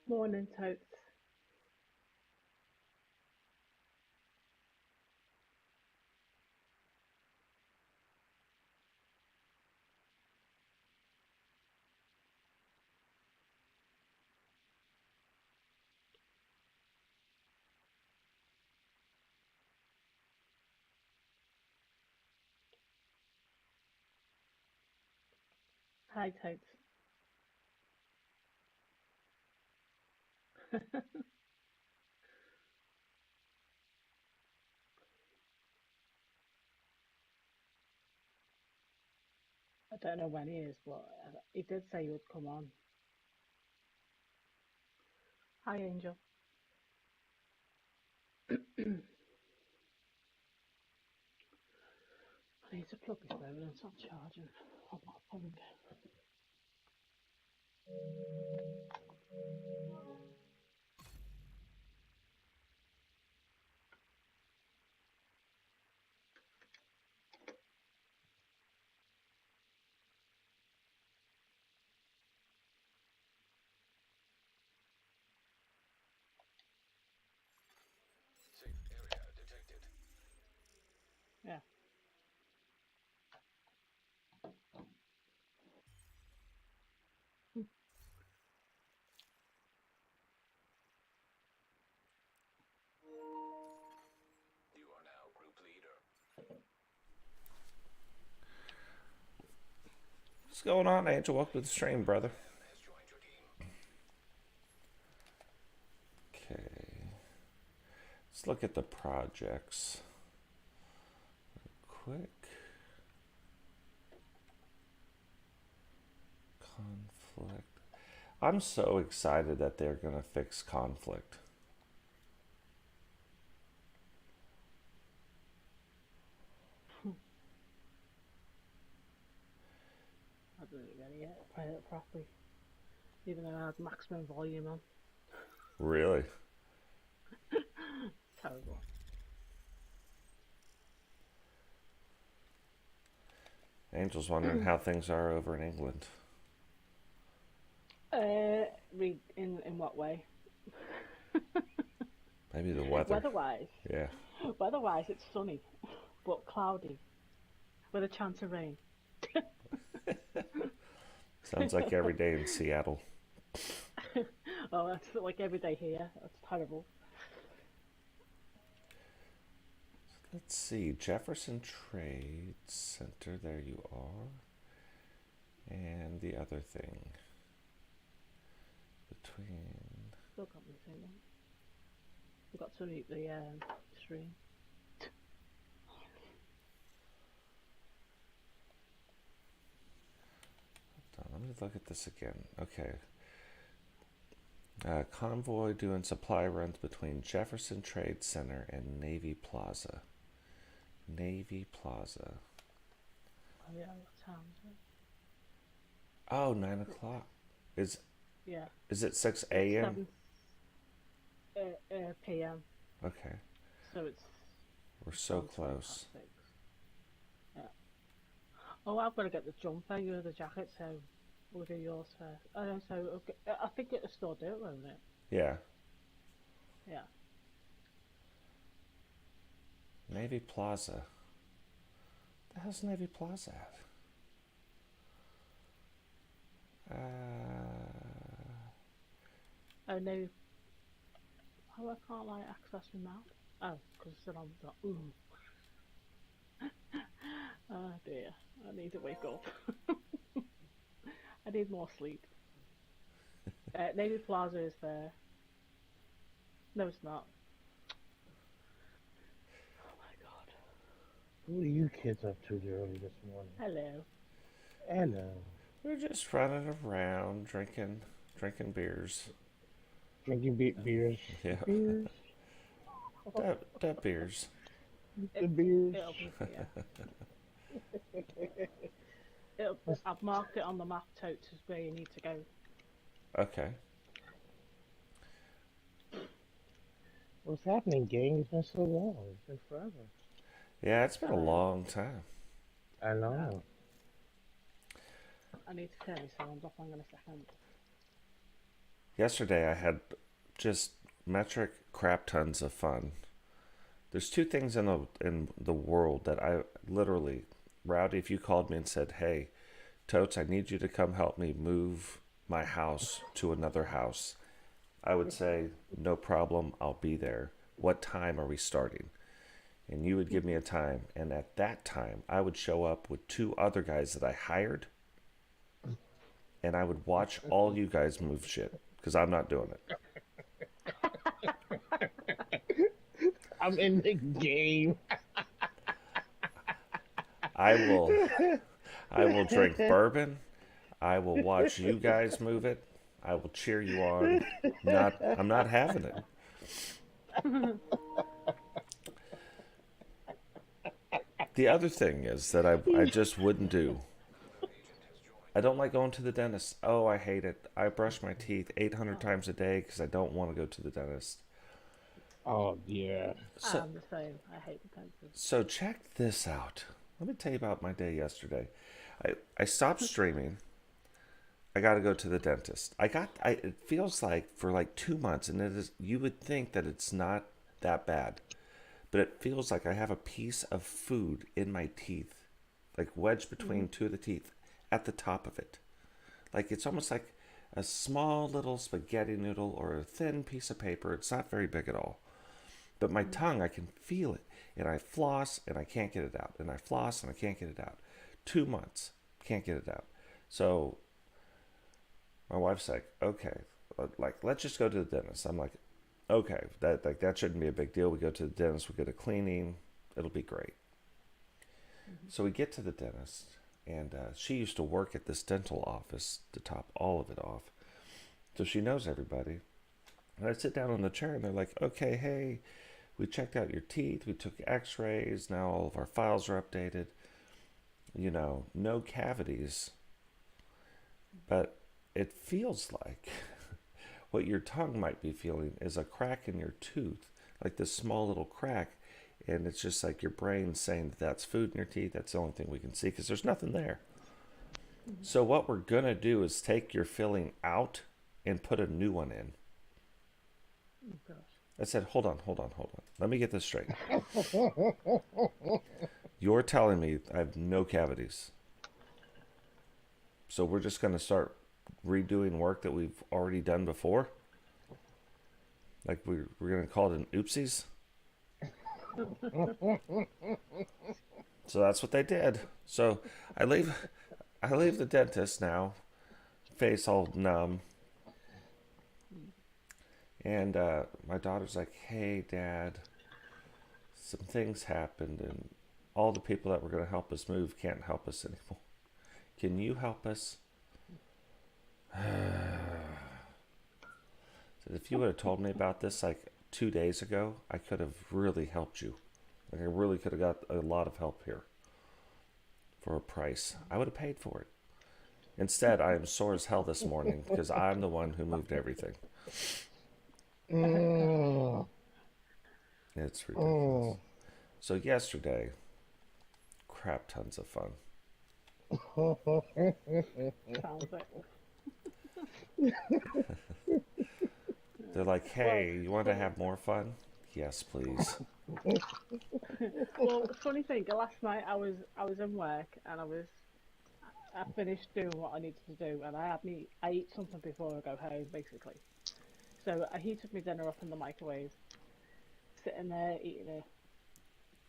Morning, Totes. Hi, Totes. I don't know when he is, but he did say he would come on. Hi, Angel. I need to plug this phone and stop charging. I'm not pulling it. Safe area detected. Yeah. You are now group leader. What's going on, Angel? Welcome to the stream, brother. Has joined your team. Okay. Let's look at the projects real quick. Conflict. I'm so excited that they're going to fix conflict. I didn't get it yet. Play it properly. Even though I had maximum volume on. Really? Terrible. Angel's wondering how things are over in England. Read in what way? Maybe the weather. Weather-wise. Yeah. Weather-wise, it's sunny, but cloudy, with a chance of rain. Sounds like every day in Seattle. Oh, that's like every day here. That's terrible. Let's see. Jefferson Trade Center. There you are. And the other thing. Between... Still can't really say that. Forgot to mute the stream. Let me look at this again. Okay. Convoy doing supply runs between Jefferson Trade Center and Navy Plaza. Navy Plaza. Oh yeah, what time is it? Oh, 9 o'clock. Is it 6 a.m.? 7 p.m. Okay. So it's... We're so close. Yeah. Oh, I've got to get the jumper, you know, the jacket, so we'll do yours first. So okay. I think it'll still do it, won't it? Yeah. Yeah. Navy Plaza. The hell's Navy Plaza at? Oh no. Oh, I can't like access the map. Oh, because it's still on the... Ooh. Oh dear. I need to wake up. I need more sleep. Navy Plaza is there. No, it's not. Oh my god. What are you kids up to early this morning? Hello. Hello. We're just running around, drinking beers. Drinking beers. Yeah, Beers. that beers. The It, beers. it'll be here. I've marked it on the map, Totes, is where you need to go. Okay. What's happening, gang? It's been so long. It's been forever. Yeah, it's been a long time. I know. I need to turn my sound off. Hang on a second. Yesterday I had just metric crap tons of fun. There's two things in the world that I literally, Rowdy, if you called me and said, "Hey, Totes, I need you to come help me move my house to another house," I would say, "No problem, I'll be there. What time are we starting?" And you would give me a time, and at that time I would show up with two other guys that I hired, and I would watch all you guys move shit, because I'm not doing it. I'm in the game. I will drink bourbon. I will watch you guys move it. I will cheer you on. I'm not having it. The other thing is that I just wouldn't do. I don't like going to the dentist. Oh, I hate it. I brush my teeth 800 times a day because I don't want to go to the dentist. Oh, yeah. I'm the same. I hate the pencils. So check this out. Let me tell you about my day yesterday. I stopped streaming. I got to go to the dentist. It feels like for like 2 months, and it is. You would think that it's not that bad, but it feels like I have a piece of food in my teeth, like wedged between two of the teeth, at the top of it. Like it's almost like a small little spaghetti noodle or a thin piece of paper. It's not very big at all. But my tongue, I can feel it. And I floss and I can't get it out. And I floss and I can't get it out. 2 months, can't get it out. So my wife's like, okay, like let's just go to the dentist. I'm like, okay, that shouldn't be a big deal. We go to the dentist, we get a cleaning, it'll be great. So we get to the dentist, and she used to work at this dental office to top all of it off. So she knows everybody. And I sit down on the chair, and they're like, okay, hey, we checked out your teeth, we took x-rays, now all of our files are updated. You know, no cavities. But it feels like what your tongue might be feeling is a crack in your tooth, like this small little crack. And it's just like your brain saying that that's food in your teeth. That's the only thing we can see because there's nothing there. So what we're going to do is take your filling out and put a new one in. Oh gosh. I said, hold on. Let me get this straight. You're telling me I have no cavities. So we're just going to start redoing work that we've already done before? Like we're going to call it an oopsies? So that's what they did. So I leave the dentist now, face all numb. And my daughter's like, hey, Dad, some things happened, and all the people that were going to help us move can't help us anymore. Can you help us? So if you would have told me about this like 2 days ago, I could have really helped you. Like I really could have got a lot of help here for a price. I would have paid for it. Instead, I am sore as hell this morning because I'm the one who moved everything. It's ridiculous. So yesterday, crap tons of fun. Sounds it. They're like, hey, you want to have more fun? Yes, please. Well, funny thing, last night I was in work and I finished doing what I needed to do, and I eat something before I go home, basically. So I heated my dinner up in the microwave, sitting there eating it,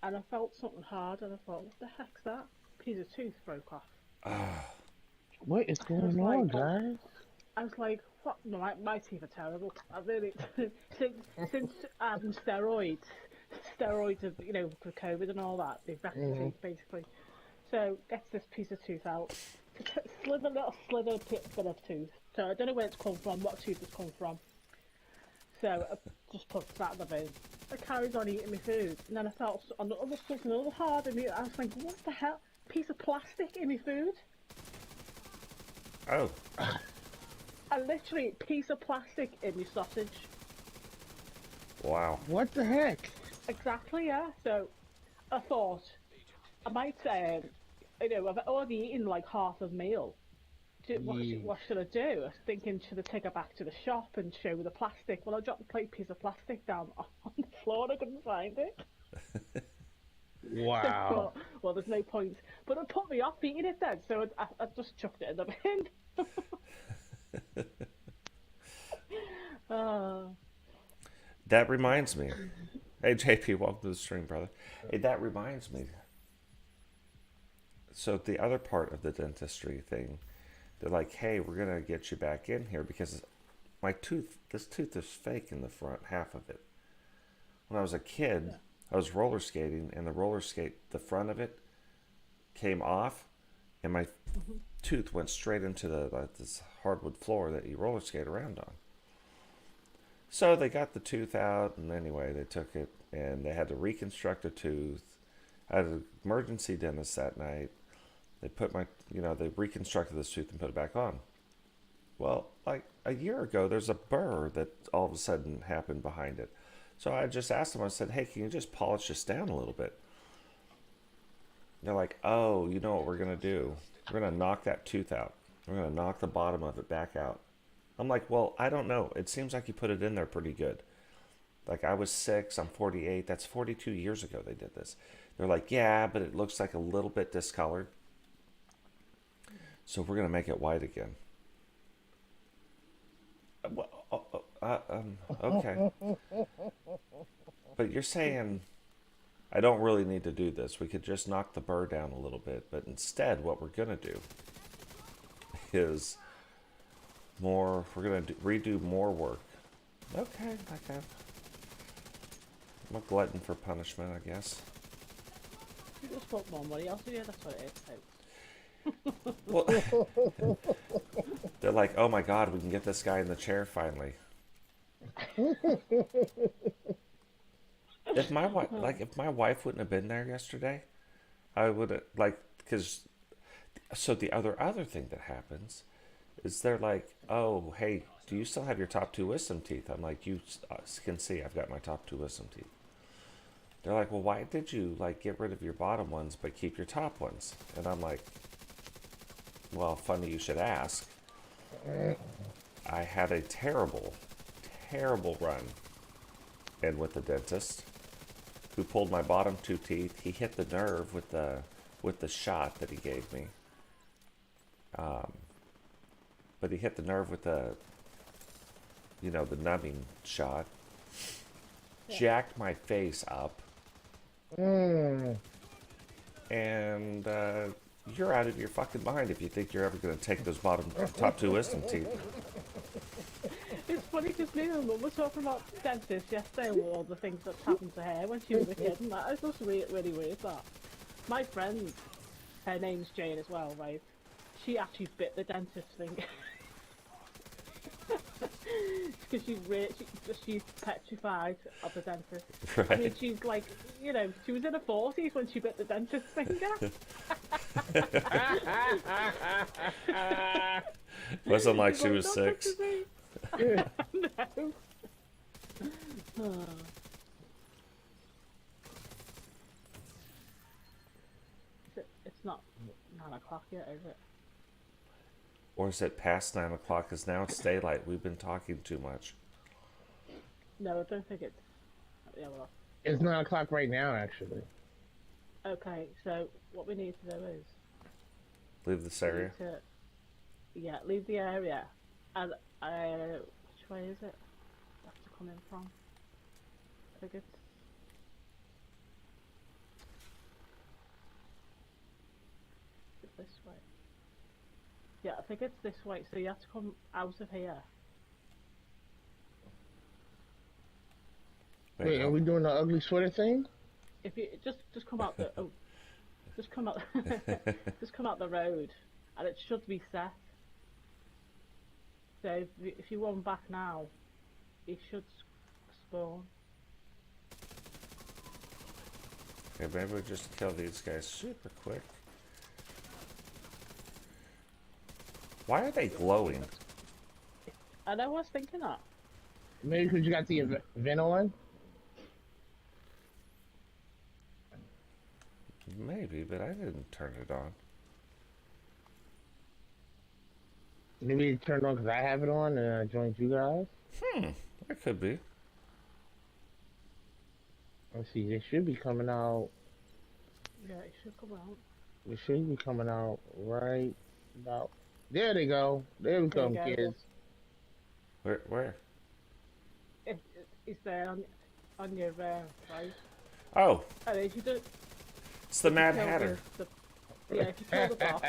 and I felt something hard, and I thought, what the heck's that? Piece of tooth broke off. What is going on, guys? I was like, what? No, my teeth are terrible. I really, since since steroids of for COVID and all that, they've wrecked the Hmm. teeth basically. So gets this piece of tooth out, slithered bit of tooth. So I don't know where it's come from, what tooth it's come from. So I just put that in the bin. I carried on eating my food, and then I felt something other hard in me. I was like, what the hell? Piece of plastic in my food? Oh, I literally piece of plastic in my sausage. wow. What the heck? Exactly, yeah. So I thought I might, I've already eaten like half a meal. Ye- What should I do? I was thinking, should I take her back to the shop and show her the plastic? Well, I dropped a piece of plastic down on the floor and I couldn't find it. So I Wow. thought, well, there's no point. But it put me off eating it then, so I just chucked it in the bin. Oh, That reminds me. Hey, JP, welcome to the stream, brother. Hey, that reminds me. So the other part of the dentistry thing, they're like, hey, we're gonna get you back in here because this tooth is fake in the front half of it. When I was a kid, yeah. I was roller skating, and the front of it came off, and my Hmm. tooth went straight into this hardwood floor that you roller skate around on. So they got the tooth out, and anyway, they took it, and they had to reconstruct a tooth. I had an emergency dentist that night. They they reconstructed this tooth and put it back on. Well, like a year ago, there's a burr that all of a sudden happened behind it. So I just asked them, I said, hey, can you just polish this down a little bit? They're like, oh, you know what we're going to do? We're going to knock that tooth out. We're going to knock the bottom of it back out. I'm like, well, I don't know. It seems like you put it in there pretty good. Like, I was 6, I'm 48. That's 42 years ago they did this. They're like, yeah, but it looks like a little bit discolored. So we're going to make it white again. Okay. But you're saying I don't really need to do this. We could just knock the burr down a little bit. But instead, what we're going to do is we're going to redo more work. Okay, okay. I'm a glutton for punishment, I guess. You just want more money. Also, yeah, that's what it is. Well, they're like, oh my god, we can get this guy in the chair finally. If my wife wouldn't have been there yesterday, I would have because so the other thing that happens is they're like, oh hey, do you still have your top two wisdom teeth? I'm like, you can see I've got my top two wisdom teeth. They're like, well, why did you get rid of your bottom ones but keep your top ones? And I'm like, well, funny you should ask. I had a terrible, terrible run in with the dentist who pulled my bottom two teeth. He hit the nerve with the shot that he gave me. But he hit the nerve with the numbing shot. Yeah. Jacked my face up. Mm. And you're out of your fucking mind if you think you're ever going to take those top two wisdom teeth. It's funny because me and Mum were talking about dentists yesterday and all the things that happened to her when she was a kid, and that is just really, really weird. That my friend, her name's Jane as well, right? She actually bit the dentist's finger because she's petrified of the dentist. Right. I mean, she's like, she was in her 40s when she bit the dentist's finger. Wasn't like She's she was "Don't touch 6. me." No. Oh. It's not 9 o'clock yet, is it? Or is it past 9 o'clock? Because now it's daylight. We've been talking too much. No, I don't think it's. Yeah, well. It's 9 o'clock right now, actually. Okay, so what we need to do is Leave this we area. need to, leave the area, and which way is it? That's to come in from. I think it's this way. Yeah, I think it's this way. So you have to come out of here. Wait, Wait, are we doing the ugly sweater thing? If you just come out the just come out just come out the road, and it should be set. So if you run back now, it should spawn. okay, maybe we just kill these guys super quick. Why are they glowing? I know. I was thinking that. Maybe because you got the event on? Maybe, but I didn't turn it on. Maybe it turned on because I have it on and I joined you guys. That could be. Let's see, they should be coming out. Yeah, it should come out. They should be coming out right about. There they go. There we There come, you go. kids. Where? It's there on your right. Oh, And if you do, it's the Mad kill Hatter. yeah, if you kill the boss,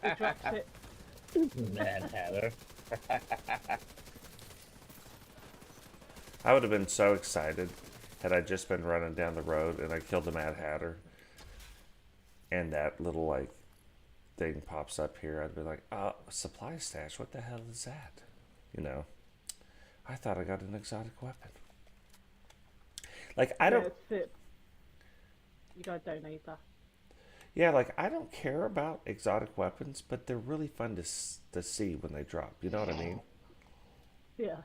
it drops it. Mad Hatter. I would have been so excited had I just been running down the road and I killed the Mad Hatter. And that little, like, thing pops up here. I'd be like, oh, supply stash, what the hell is that? You know, I thought I got an exotic weapon. Like, I don't... It's it. You gotta donate that. Yeah, like, I don't care about exotic weapons, but they're really fun to see when they drop. You know what I mean? Yeah.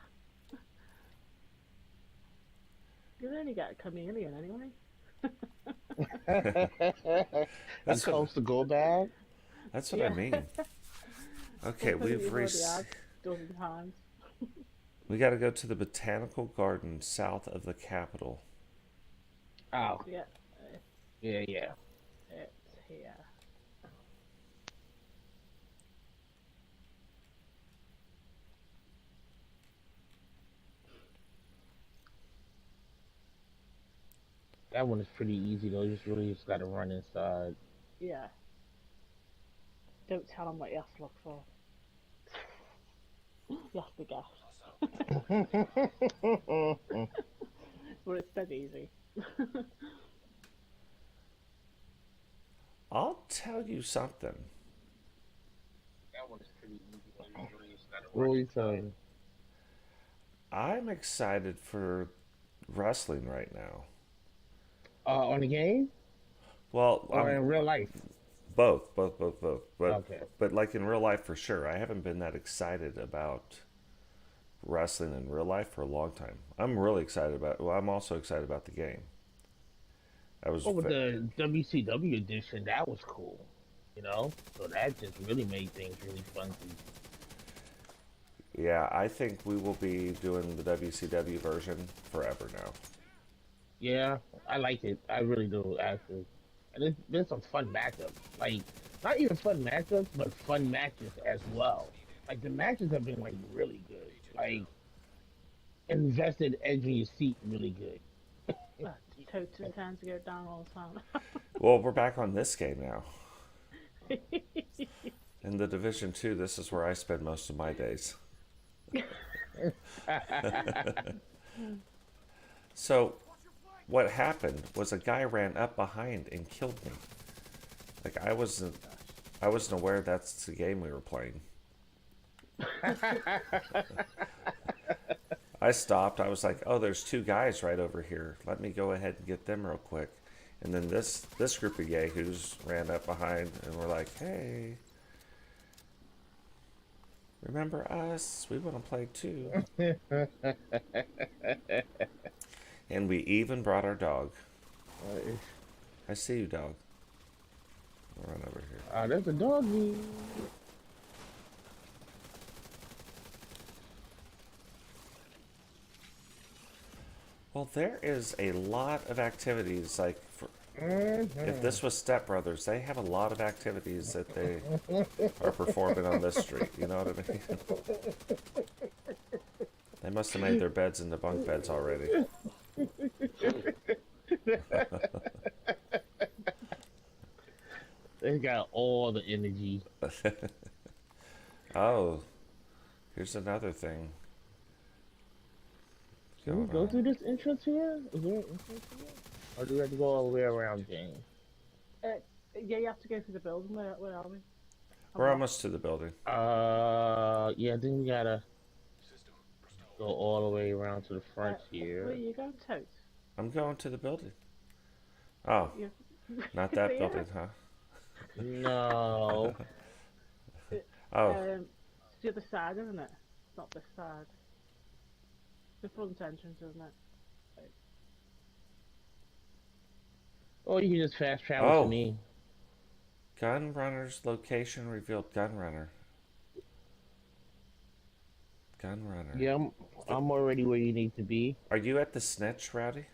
You only get a chameleon anyway. That's close to go bag. That's what I mean. Okay, Something we've you've already reached... had dozen times. We got to go to the Botanical Garden south of the capital. Oh, Yeah, yeah. it's here. That one is pretty easy though. You just gotta run inside. Yeah. Don't tell them what you have to look for. You have to guess. But it's dead easy. I'll tell you something. That one is pretty easy though. You just gotta run. What are you saying? I'm excited for wrestling right now. On the game Well, or in real life? both. But Okay. but like in real life for sure. I haven't been that excited about wrestling in real life for a long time. I'm really excited about. Well, I'm also excited about the game. I was. Well, with the WCW edition, that was cool. You know, so that just really made things really fun. Yeah, I think we will be doing the WCW version forever now. Yeah, I like it. I really do, actually. And there's been some fun matchups. Like, not even fun matchups, but fun matches as well. Like, the matches have been, like, really good. Like, invested edge in your seat really good. Totes tends to go down all the time. Well, we're back on this game now. In the Division 2, this is where I spend most of my days. So, what happened was a guy ran up behind and killed me. Like, I wasn't aware that's the game we were playing. I stopped. I was like, oh, there's two guys right over here. Let me go ahead and get them real quick. And then this group of yahoos ran up behind and were like, hey, remember us? We want to play too. And we even brought our dog. I see you, dog. I'll run over here. There's a doggy. Well, there is a lot of activities. Like, if this was Step Brothers, they have a lot of activities that they are performing on this street. You know what I mean? They must have made their beds into bunk beds already. They got all the energy. Oh, here's another thing Can we going go on. through this entrance here? Is there an entrance here? Or do we have to go all the way around, James? Uh, yeah, you have to go through the building. Where are we? I'm We're lost. almost to the building. Yeah, I think we gotta System go restored. all the way around to the front Where here. you going, Totes? I'm going to the building. Oh, You not see that it? building, huh? No. Oh, It's the other side, isn't it? It's not this side. The front entrance, isn't it? Oh, you can just fast travel to oh, me. gun runner's location revealed. Gun runner. Gun runner. Yeah, I'm already where you need to be. Are you at the snitch, Rowdy?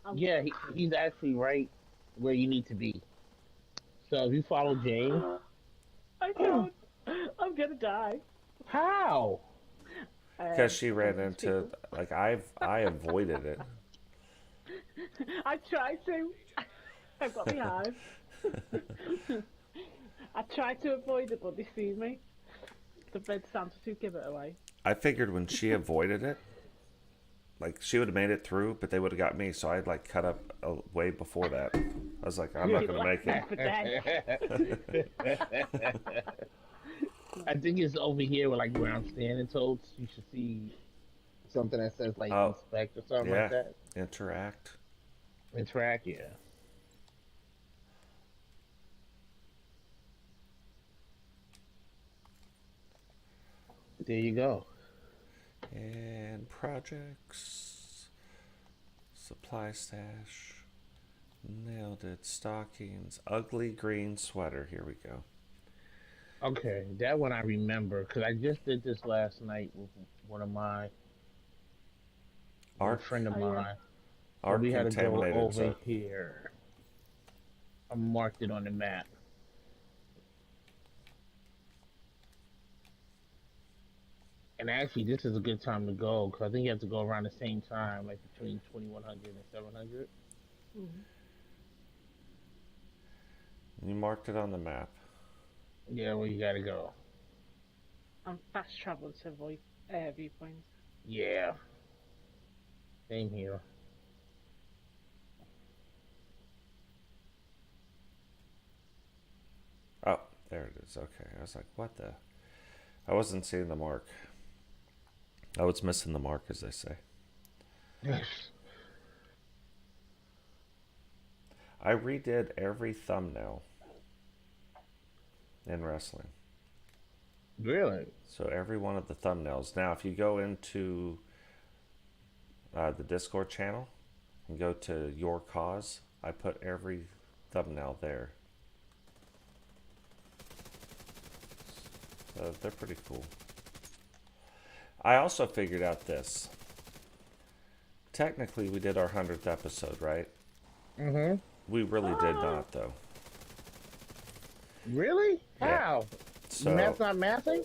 I'm, Yeah, he's actually right where you need to be. So if you follow James, I don't. I'm gonna die. how? Because she ran these into people. like I avoided it. I tried to. I've got the eyes. I tried to avoid it, but they see me. The red Santa to give it away. I figured when she avoided it, like she would have made it through, but they would have got me. So I'd like cut up way before that. I was like, I'm not gonna make it. For dead. I think it's over here where like where I'm standing, Totes. You should see something that says like Oh, inspect or something yeah. like that. Interact. Interact, yeah. There you go. And projects. Supply stash. Nailed it. Stockings. Ugly green sweater. Here we go. Okay, that one I remember because I just did this last night with one of my with a Art. friend of Oh, yeah. mine. So Art we had to go contaminated. over So here. I marked it on the map. And actually, this is a good time to go because I think you have to go around the same time, like between 2100 and 700. Mhm. you marked it on the map. Yeah, well, you gotta go. I'm fast traveling to avoid viewpoints. Yeah, same here. Oh, there it is. Okay. I was like, what the? I wasn't seeing the mark. I was missing the mark, as they say. I redid every thumbnail in wrestling. Really? So every one of the thumbnails. Now, if you go into the Discord channel and go to Your Cause, I put every thumbnail there. So they're pretty cool. I also figured out this. Technically, we did our 100th episode, right? Mm-hmm. We really did not, though. Really? Yeah. How? So, Math's not mathing?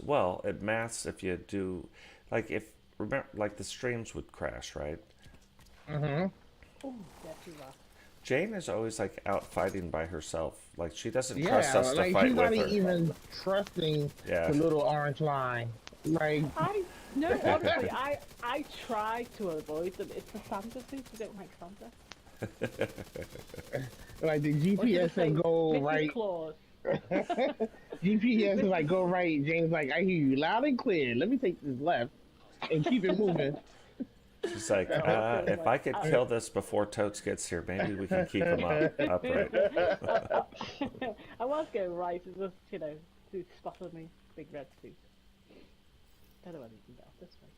well, it maths if you do, like if remember, like the streams would crash, right? Mm-hmm. Oh, yeah, too rough. Jane is always like out fighting by herself. Like she doesn't Yeah, trust us to like fight she's with not her. even trusting Yeah. the little orange line. Like, No, honestly, I try to avoid them. It's the Santa suits. I don't like Santa. like the Or should I GPS say, said go Mrs. right. Claus. GPS is like go right. James like I hear you loud and clear. Let me take this left and keep it moving. She's like, if I could kill this before Totes gets here, maybe we can keep him upright. I was going right, it just, to spotted me. Big red suit. Don't know whether you can get off this way.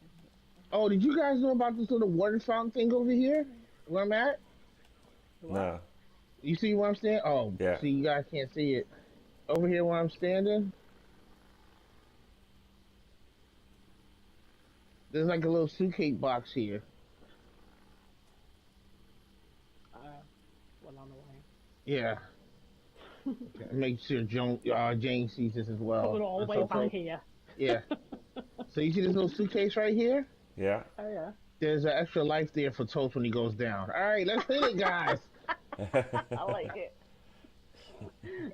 Oh, did you guys know about this little water fountain thing over here? Where I'm at? No. You see where I'm standing? Oh, Yeah. see, you guys can't see it. Over here where I'm standing, there's like a little suitcase box here. Well, on the way. Yeah. Okay, make sure Jane sees this as well. Coming all the way So- back here. Yeah. So you see this little suitcase right here? Yeah. Oh, yeah. There's an extra life there for Toast when he goes down. All right, let's hit it, guys. I like it.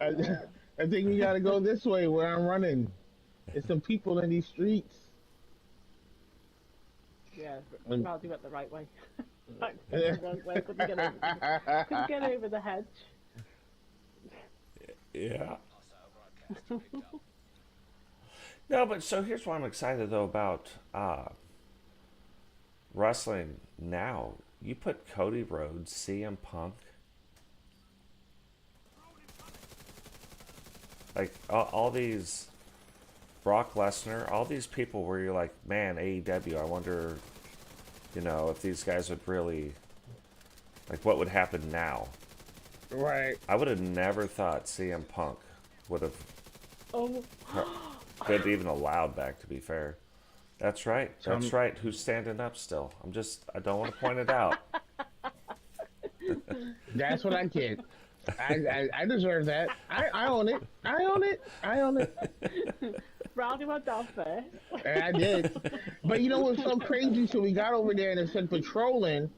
I, I think we gotta go this way where I'm running. There's some people in these streets. Yeah, And- Raldi went the right way. Right, the wrong way. Couldn't get over the hedge. Yeah. Hostile broadcast picked up. No, but so here's what I'm excited though about wrestling now. You put Cody Rhodes, CM Punk, like all these Brock Lesnar, all these people where you're like, man, AEW, I wonder, if these guys would really, like, what would happen now? Right. I would have never thought CM Punk would have Oh, been even allowed back, to be fair. That's right. That's right. Who's standing up still? I don't want to point it out. That's what I get. I deserve that. I own it. I own it. I own it. Raldi went down first. And I did. But you know what's so crazy? So we got over there and it said patrolling,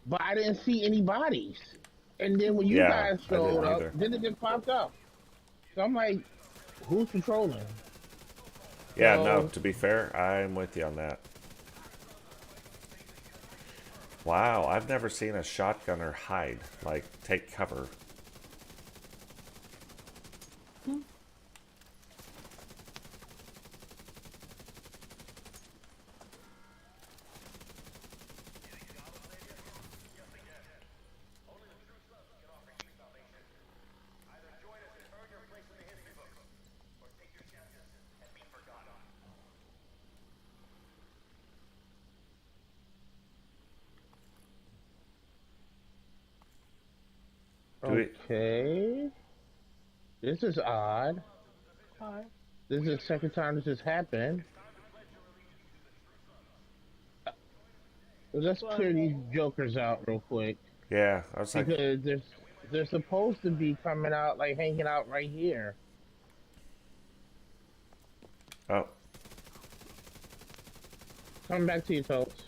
but I didn't see any bodies. And then when you Yeah, guys I showed didn't up, either. then it just popped up. So I'm like, who's patrolling? Yeah, So- no, to be fair, I'm with you on that. Wow, I've never seen a shotgunner hide, like take cover. Do we, Okay. This is odd. Hi. This is the second time this has happened. Let's clear these jokers out real quick. yeah, I was like, Because they're supposed to be coming out, like hanging out right here. oh, Coming back to you, Totes.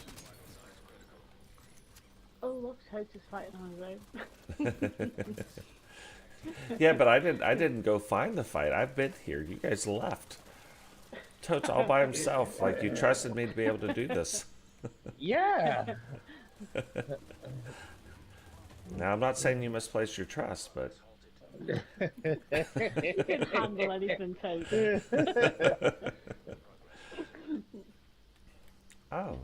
Oh, look, Totes is fighting on his own. yeah, but I didn't go find the fight. I've been here. You guys left. Totes all by himself. Like you trusted me to be able to do this. Yeah. Now I'm not saying you misplaced your trust, but You can handle anything, Totes. oh,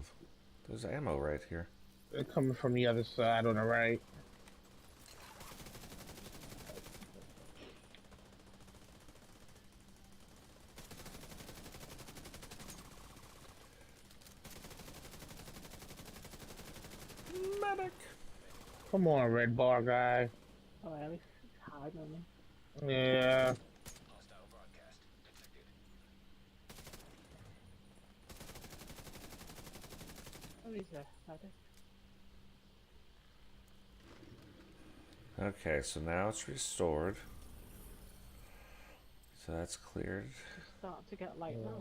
there's ammo right here. They're coming from the other side on the right. Medic. Come on, red bar guy. Oh, at least it's hard on me. Yeah. Hostile broadcast detected. Oh, he's there. Medic. Okay, so now it's restored. So that's cleared. It's starting to get light now.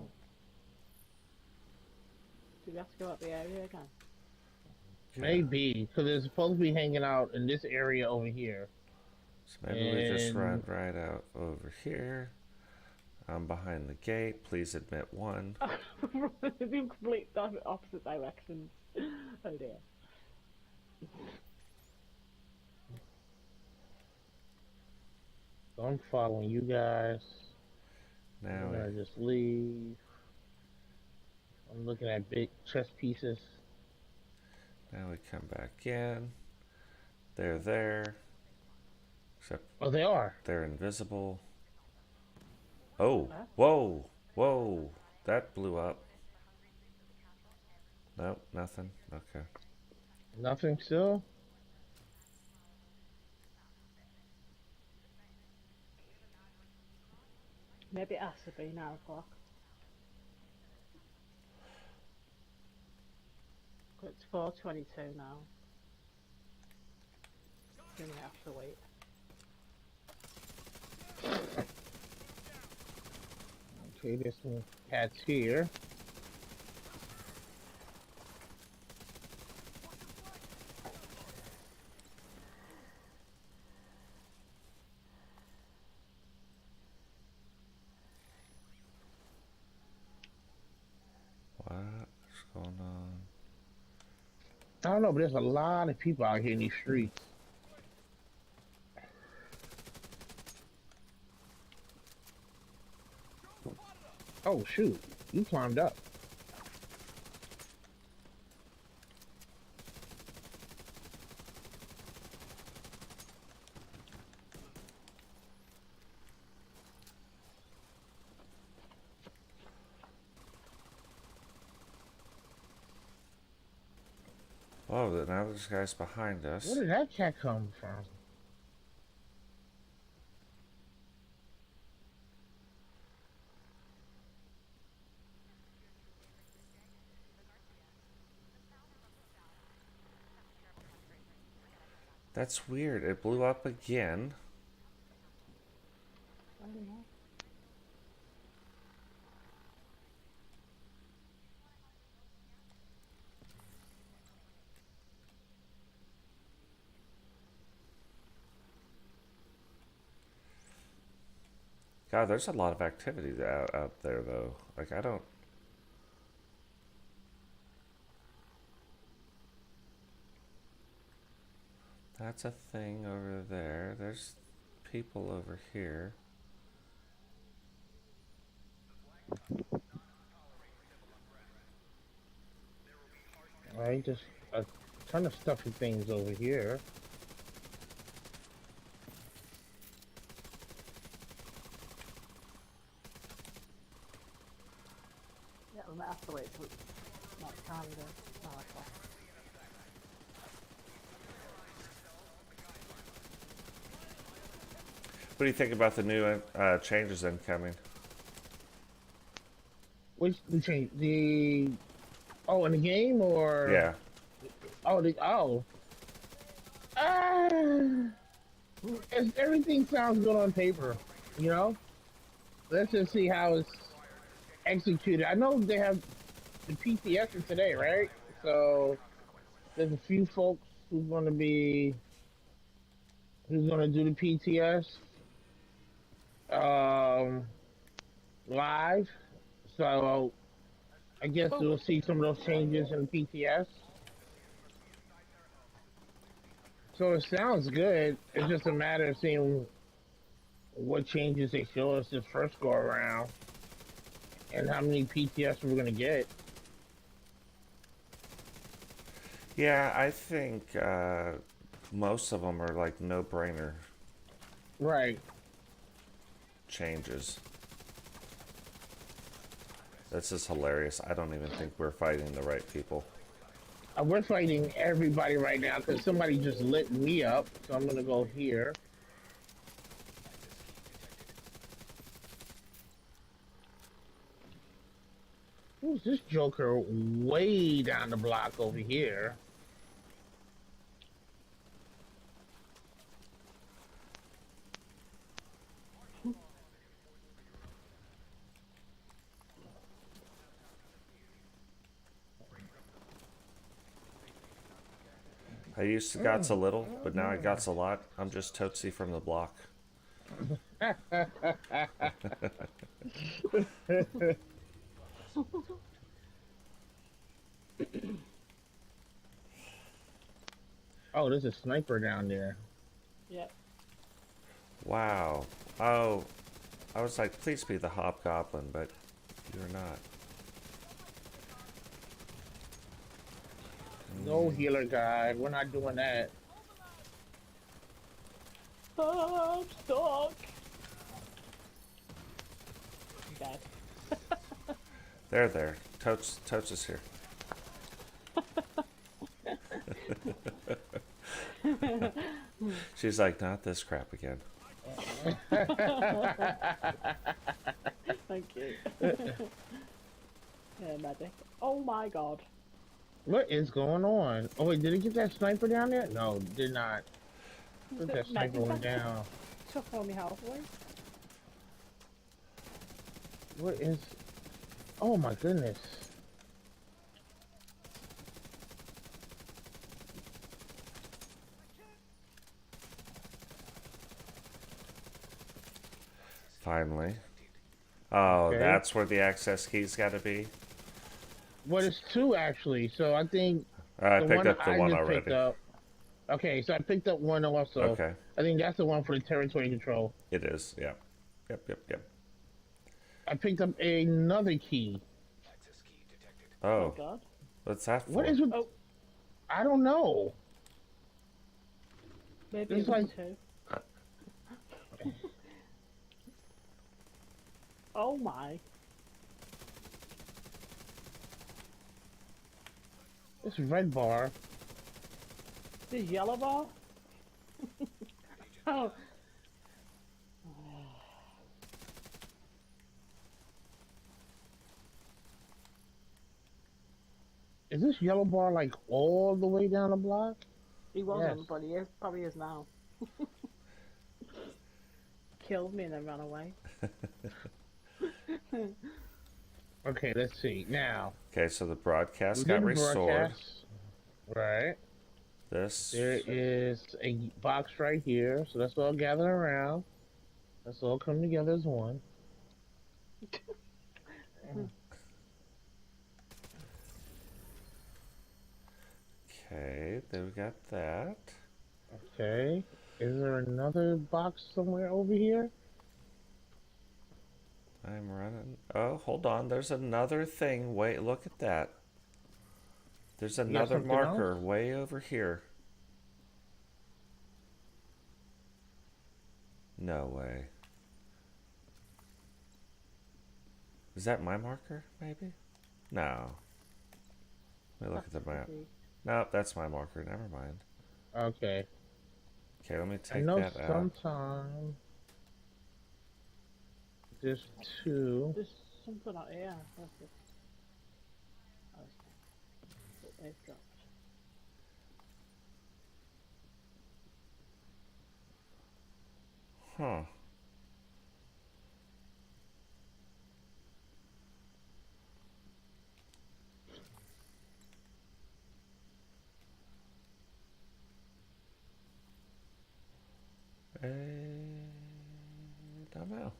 Do we have to go up the area again? Maybe. Because they're supposed to be hanging out in this area over here. So maybe we just And- run right out over here. I'm behind the gate. Please admit one. Running in complete opposite directions. Oh dear. So I'm following you guys. Now I'm gonna just leave. I'm looking at big chess pieces. we come back in. They're there. Except Oh, they are. they're invisible. Oh, Huh? whoa, whoa. That blew up. Nope, nothing. Okay. Nothing still? Maybe it has to be 9 o'clock. It's 4:22 now. Then we have to wait. Okay, this one cat's here. I don't know, but there's a lot of people out here in these streets. Oh shoot, you climbed up. Oh, now there's guys behind Where us. did that cat come from? That's weird. It blew up again. I don't know. God, there's a lot of activity out there, though. Like, I don't. That's a thing over there. There's people over here. Right, just a ton of stuffy things over here. Yeah, we might have to wait till it's not time to mark off. What do you think about the new changes incoming? Which the change? The oh, in the game or Yeah. oh the oh. Ah, everything sounds good on paper, you know. Let's just see how it's executed. I know they have the PTS today, right? So there's a few folks who's gonna do the PTS um, live. So I guess Oh, we'll see some of those changes in the PTS. So it sounds good. It's just a matter of seeing what changes they show us this first go around and how many PTS we're gonna get. Yeah, I think most of them are like no-brainer Right. changes. This is hilarious. I don't even think we're fighting the right people. We're fighting everybody right now because somebody just lit me up. So I'm gonna go here. Who's this Joker way down the block over here? I used to gots a little, but now I gots a lot. I'm just Totesy from the block. Oh, there's a sniper down there. yep. Wow. Oh, I was like, please be the hobgoblin, but you're not. No healer guide. We're not doing that. Oh, I'm stuck. I'm dead. There. Totes is here. She's like, not this crap again. Thank you. Yeah, medic. Oh my god. What is going on? Oh wait, did he get that sniper down there? No, did not. Put that sniper one down. Took all my health away. What is? Oh my goodness. Finally. Oh, Okay. that's where the access key's got to be. What is two actually? So I think I The picked one up the I one just picked already. up. Okay, so I picked up one also. Okay. I think that's the one for the territory control. It is. Yeah. Yep. I picked up another key. Access key detected. Oh Oh, God. what's that for? What is with? Oh, I don't know. maybe It's it was like- two. Oh my. This red bar. This yellow bar? Oh. Is this yellow bar like all the way down the block? He wasn't, Yes. but he is, probably is now. Killed me and then ran away. Okay, let's see. Now, Okay, so the broadcast we got did the restored. broadcast. Right. This. There is a box right here, so let's all gather around. Let's all come together as one. Okay, there we got that. Okay. Is there another box somewhere over here? I'm running. Oh, hold on. There's another thing. Wait, look at that. There's got another something marker else? way over here. No way. Is that my marker, maybe? No. Let me look at the map. Nope, that's my marker. Never mind. Okay. Okay, let me I take know that out. sometime there's two. There's something out here. Where's this? Oh, it's they've dropped. Huh. Don't know.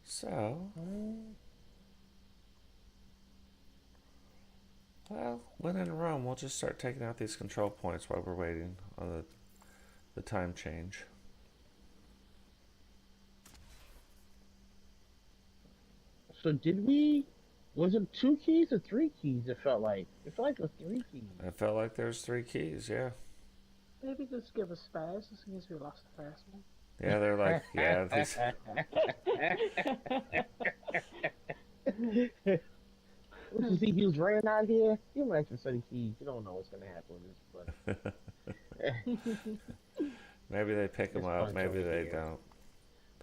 So, well, when in Rome, we'll just start taking out these control points while we're waiting on the time change. So did we? Was it 2 keys or 3 keys? It felt like it was 3 keys. I felt like there's 3 keys, yeah. Maybe just give us spares just in case we lost the first one. Yeah, they're like, yeah, these, You see, he was running out here. You might just set the keys. You don't know what's gonna happen with this, but maybe they pick them It's up, fun maybe over they here. don't.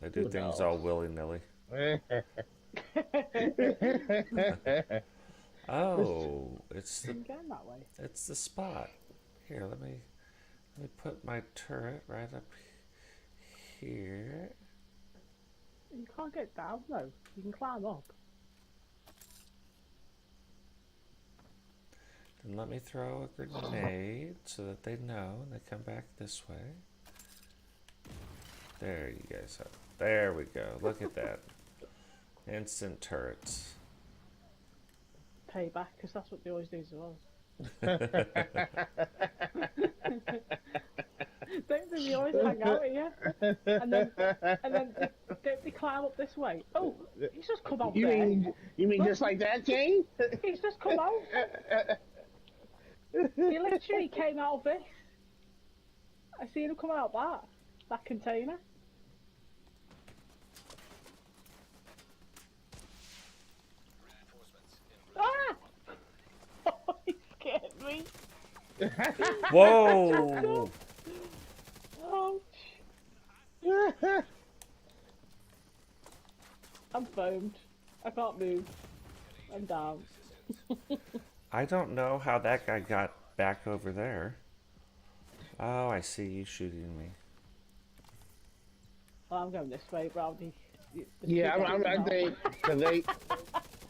They do Who things knows? all willy-nilly. Oh, it's the I'm going that way. it's the spot. Here, let me put my turret right up here. You can't get down though. You can climb up. Then let me throw a grenade so that they know and they come back this way. There you guys are. There we go. Look at that. Instant turrets. Payback, because that's what they always do to us. Don't they always hang out here? And then don't they climb up this way? Oh, he's just come out you there. mean just like that, Jane? He's just come out. He literally came out of this. I seen him come out of that container. Reinforcements en route. Ah! He scared me. Whoa! Ouch. I'm foamed. I can't move. I'm down. I don't know how that guy got back over there. Oh, I see you shooting me. Well, I'm going this way, Rowdy. Yeah, I think because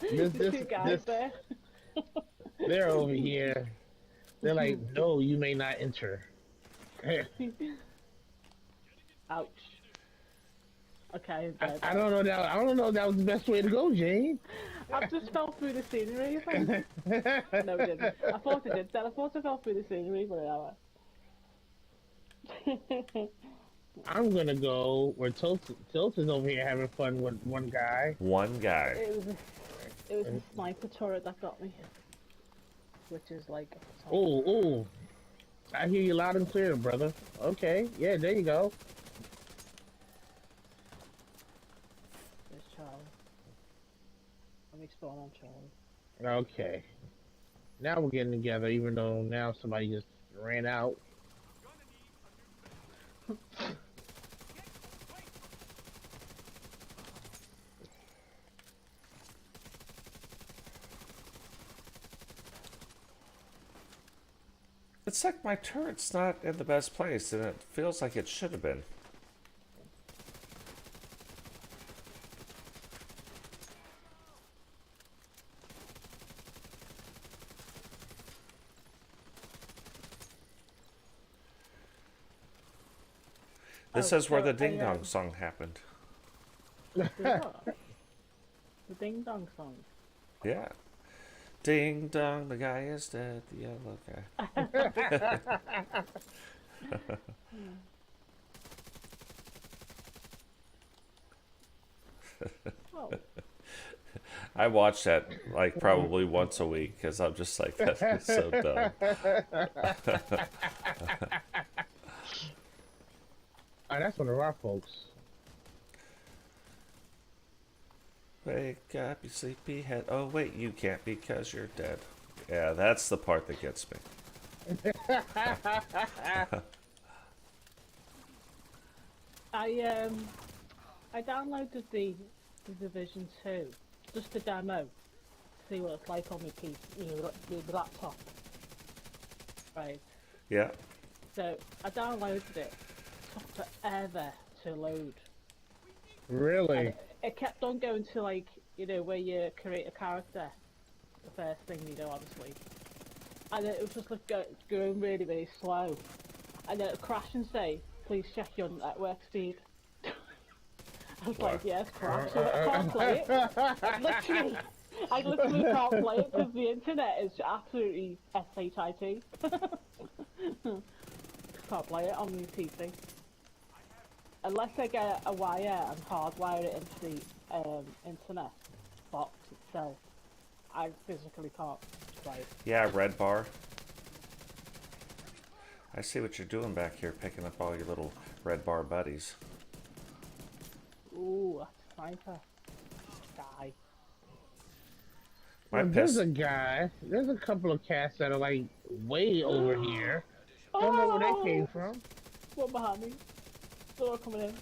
The two guys there. they're over here. They're like, no, you may not enter. Ouch. Okay, I'm dead. I don't know that. I don't know if that was the best way to go, Jane. I just fell through the scenery, I think. No, it didn't. I thought it did then. I thought I fell through the scenery, but yeah. I'm gonna go where Totes is over here having fun with one guy. One guy. It was a sniper turret that got me. Which is like... Oh, oh. I hear you loud and clear, brother. Okay, yeah, there you go. There's Charlie. Let me spawn on Charlie. Okay. Now we're getting together, even though now somebody just ran out. It's like my turret's not in the best place, and it feels like it should have been. This is where the Ding Dong song happened. The Ding Dong song. Yeah. Ding dong, the guy is dead, the yellow guy. Oh. I watch that like probably once a week because I'm just like, that is so dumb. Oh, that's one of our folks. Wake up, you sleepy head. Oh, wait, you can't because you're dead. Yeah, that's the part that gets me. I downloaded the Division 2 just to demo, see what it's like on my PC, the laptop. Right. Yeah. So I downloaded it. It took forever to load. Really? It kept on going to like, where you create a character. The first thing you do, obviously. And it was just like going really, really slow. And then it would crash and say, please check your network speed. I was like, yes, crash. So I can't play it. I literally can't play it because the internet is absolutely shit. Can't play it on the PC. Unless I get a wire and hardwire it into the internet box itself, I physically can't play it. Yeah, red bar. I see what you're doing back here, picking up all your little red bar buddies. Ooh, that's a sniper. Die. My Well, there's a guy. There's a couple of cats that are like way over here. Don't know where they came from. One behind me. Door coming in.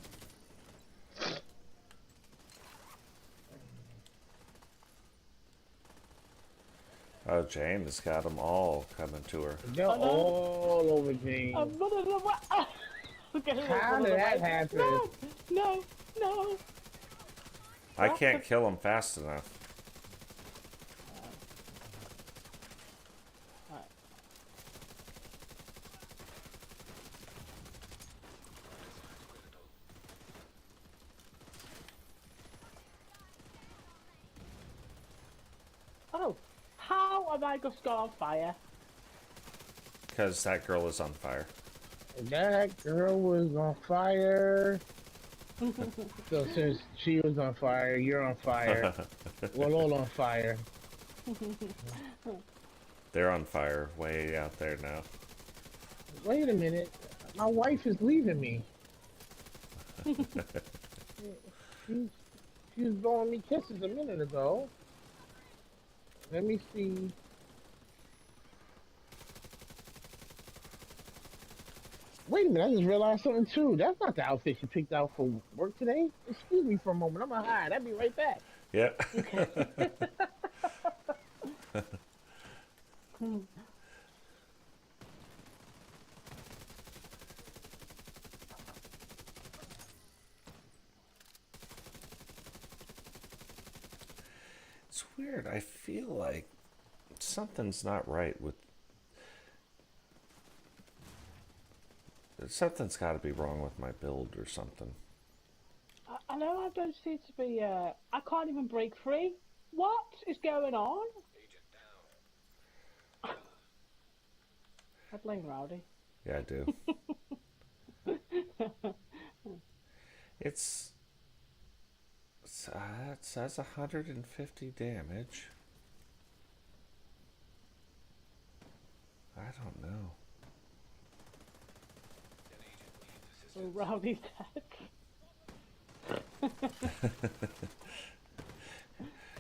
Oh, Jane has got them all coming to her. They're all over Jane. I'm running away. How did that happen? No. I can't kill them fast enough. Right. Oh, how have I just got on fire? Because that girl is on fire. That girl was on fire. So since she was on fire, you're on fire. We're all on fire. They're on fire way out there now. Wait a minute. My wife is leaving me. She was blowing me kisses a minute ago. Let me see. Wait a minute, I just realized something too. That's not the outfit she picked out for work today. Excuse me for a moment. I'm gonna hide. I'll be right back. Yeah. It's weird. I feel like something's not right with... Something's got to be wrong with my build or something. I know I don't seem to be. I can't even break free. What is going on? Agent down. I blame Rowdy. Yeah, I do. It's it says 150 damage. I don't know. An agent needs Oh, assistance. Rowdy's dead.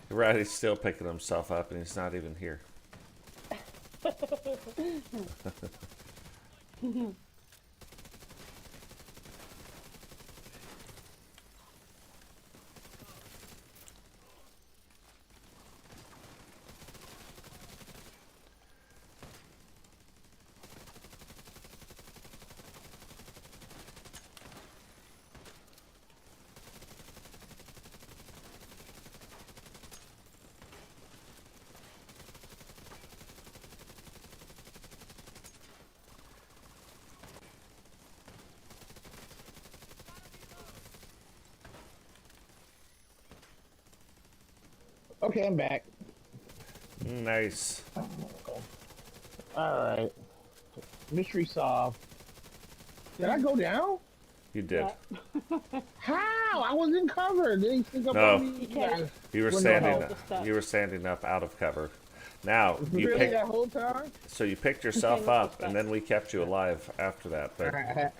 Roddy's still picking himself up, and he's not even here. Okay, I'm back. Nice. All right. Mystery solved. Did I go down? You did. Yeah. How? I was in cover. Did he sneak up No. on me? Yeah. You were With no standing. help. You were standing up out of cover. Now you Really, picked. that whole time? So you picked yourself up, and then we kept you alive after that. But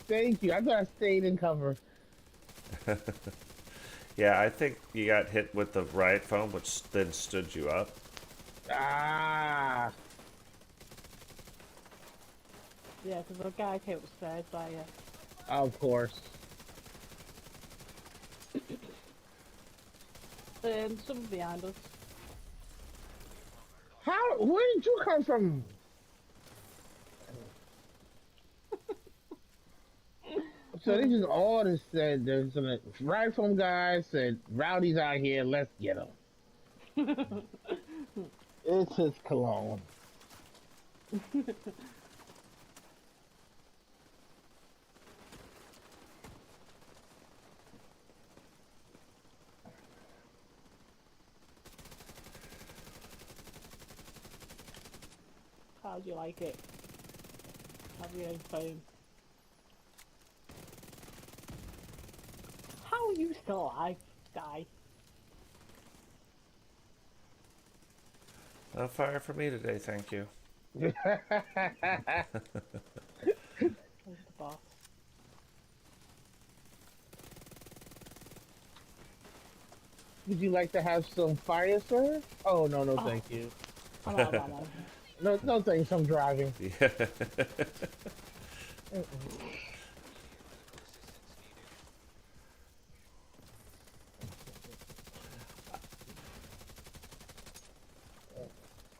Thank you. I thought I stayed in cover. yeah, I think you got hit with the riot foam, which then stood you up. Ah. Yeah, because the guy came upstairs by you. Of course. Someone behind us. How? Where did you come from? So this is all this said. There's some right from guys said, "Rowdy's out here. Let's get him." It's his cologne. How do you like it? Have your own phone. How are you still alive, guy? No fire for me today, thank you. Where's the boss? Would you like to have some fire, sir? Oh no, no, thank you. I'm out of ammo. No, no thanks. I'm driving. Yeah.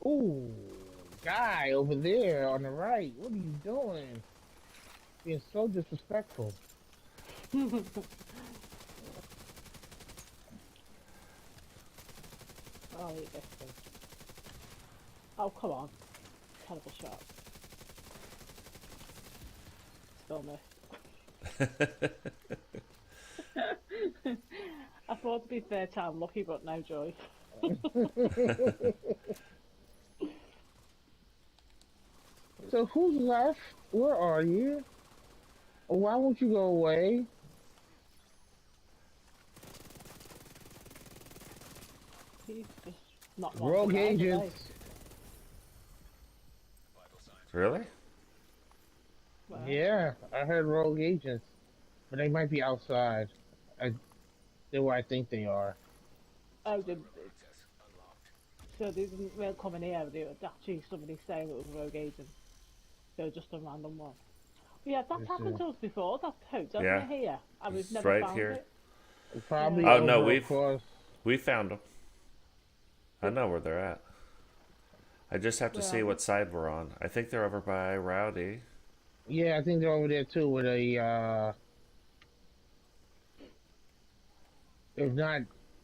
Ooh, guy over there on the right. What are you doing? Being so disrespectful. Oh, I eat this thing. Oh, come on. Terrible shot. Still missed. I thought it'd be third time lucky, but no joy. So who's left? Where are you? Why won't you go away? He's just not Rogue wanting to die agents. vital signs. Really? Well, Yeah, I heard rogue agents, but they might be outside. They're where I think they are. oh, Access unlocked. so they didn't really come in here. They were actually somebody saying it was a rogue agent. So just a random one. Yeah, that's Yes, happened sir. to us before. That's Totes, hasn't Yeah. it, here? And we've It's never right found here. it. Probably. Oh, no, over we've- across. We found them. I know where they're at. I just have to Where see are what side we're on. I think they're over by Rowdy. Yeah, I think they're over there too. With if not,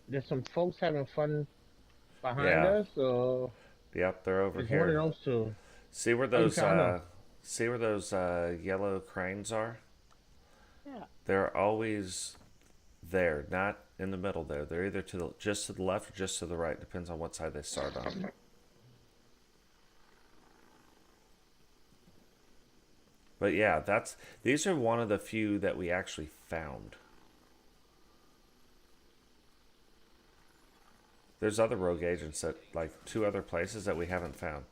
there's some folks having fun behind Yeah. us. So Yep, they're over it's one of here. those two. See where you those found 'em. see where those yellow cranes are? Yeah. They're always there, not in the middle there. They're either just to the left or just to the right. Depends on what side they start on. But yeah, these are one of the few that we actually found. There's other rogue agents at like 2 other places that we haven't found.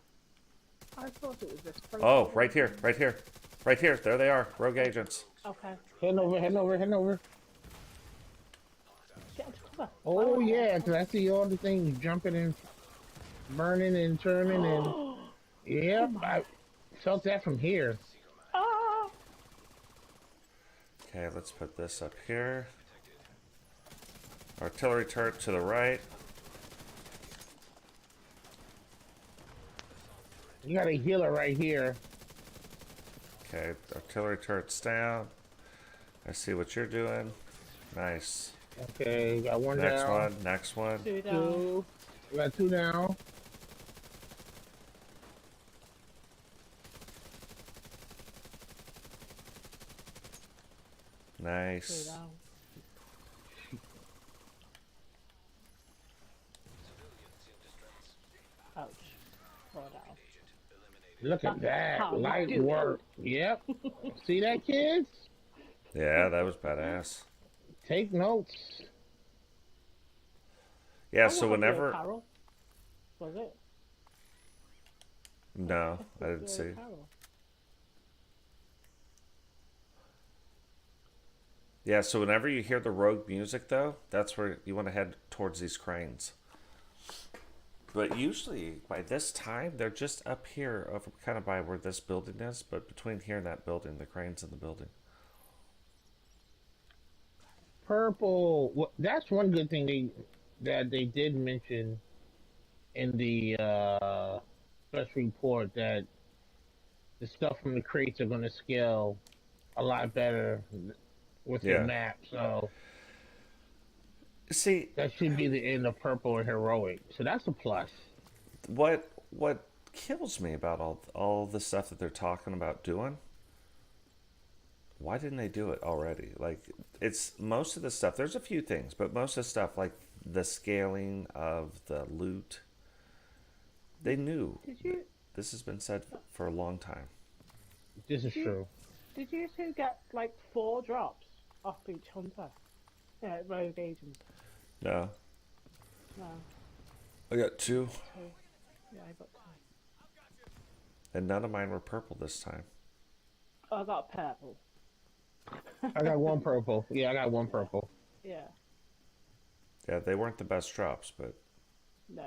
I thought it was this place. Oh, right here, right here, right here. There they are, rogue agents. Okay. Heading over, heading over, heading over. Get into cover. Oh yeah, because I see all the things jumping and burning and turning and yep, I felt that from here. Ah! Okay, let's put this up here. Artillery turret to the right. You got a healer right here. Okay, artillery turret's down. I see what you're doing. Nice. Okay, got one Next down. one, next one. 2 down. Two. We got 2 down. Two Nice. down. Ouch. 4 down. Look at That's how that. you Light do it. work. Yep. See that, kids? Yeah, that was badass. Take notes. Yeah, Oh, so what happened to whenever... Carol? Was it? No, I didn't Was see. it Carol? Yeah, so whenever you hear the rogue music, though, that's where you want to head towards these cranes. But usually, by this time, they're just up here, over kind of by where this building is. But between here and that building, the crane's in the building. Purple. Well, that's one good thing that they did mention in the press report, that the stuff from the crates are going to scale a lot better with the Yeah. map. So See, that should be the end of purple and heroic. So that's a plus. what kills me about all the stuff that they're talking about doing, why didn't they do it already? Like, it's most of the stuff, there's a few things, but most of the stuff, like the scaling of the loot, they knew. Did you This has been said for a long time. This is true. did you two get like 4 drops off each hunter? Yeah, rogue agent. No, No. I got 2, 2. Yeah, I got 2. and none of mine were purple this time. Oh, I got purple. I got 1 purple. Yeah, I got 1 purple. Yeah. Yeah, they weren't the best drops, but No.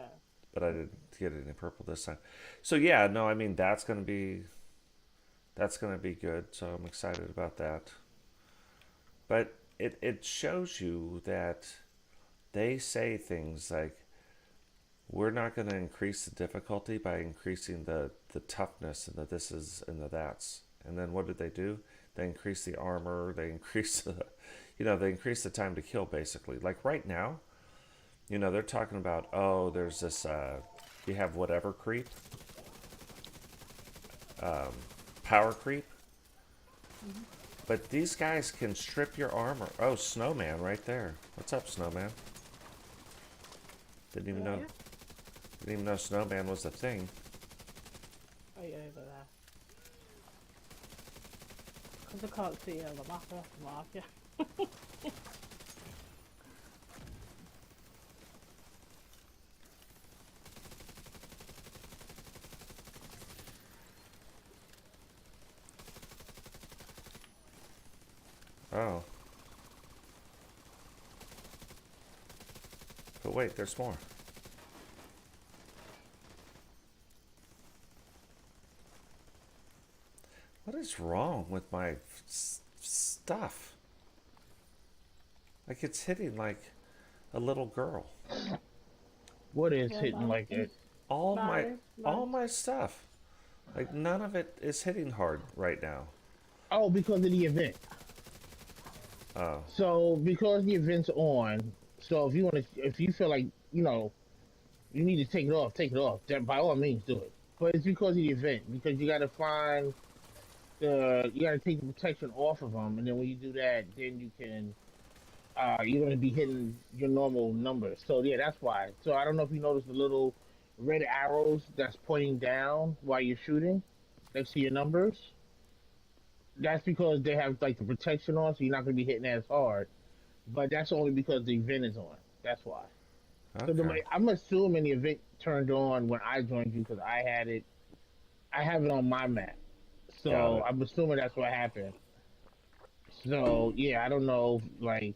I didn't get any purple this time. So yeah, no, I mean that's gonna be good. So I'm excited about that. But it shows you that they say things like, we're not going to increase the difficulty by increasing the toughness and the thises and the that's. And then what did they do? They increase the armor. They increase the, they increase the time to kill basically. Like right now, they're talking about, oh, there's this, you have whatever creep, power creep. But these guys can strip your armor. Oh, Snowman right there. What's up, Snowman? Didn't even know Snowman was a thing. Oh, yeah, over there. Because I can't see the map, I have to mark you. Oh. But wait, there's more. What is wrong with my stuff? Like, it's hitting like a little girl. What is Yeah, hitting mine like is- it? All Mine- my stuff. Like, none of it is hitting hard right now. Oh, because of the event. Oh. So because the event's on, so if you feel like you need to take it off, then by all means do it. But it's because of the event, because you got to take the protection off of them, and then when you do that, then you can you're gonna be hitting your normal numbers. So yeah, that's why. So I don't know if you noticed the little red arrows that's pointing down while you're shooting next to your numbers. That's because they have like the protection on, so you're not gonna be hitting as hard. But that's only because the event is on. That's why. So Okay. I'm assuming the event turned on when I joined you because I had it. I have it on my map. Got So it. I'm assuming that's what happened. So yeah, I don't know if, like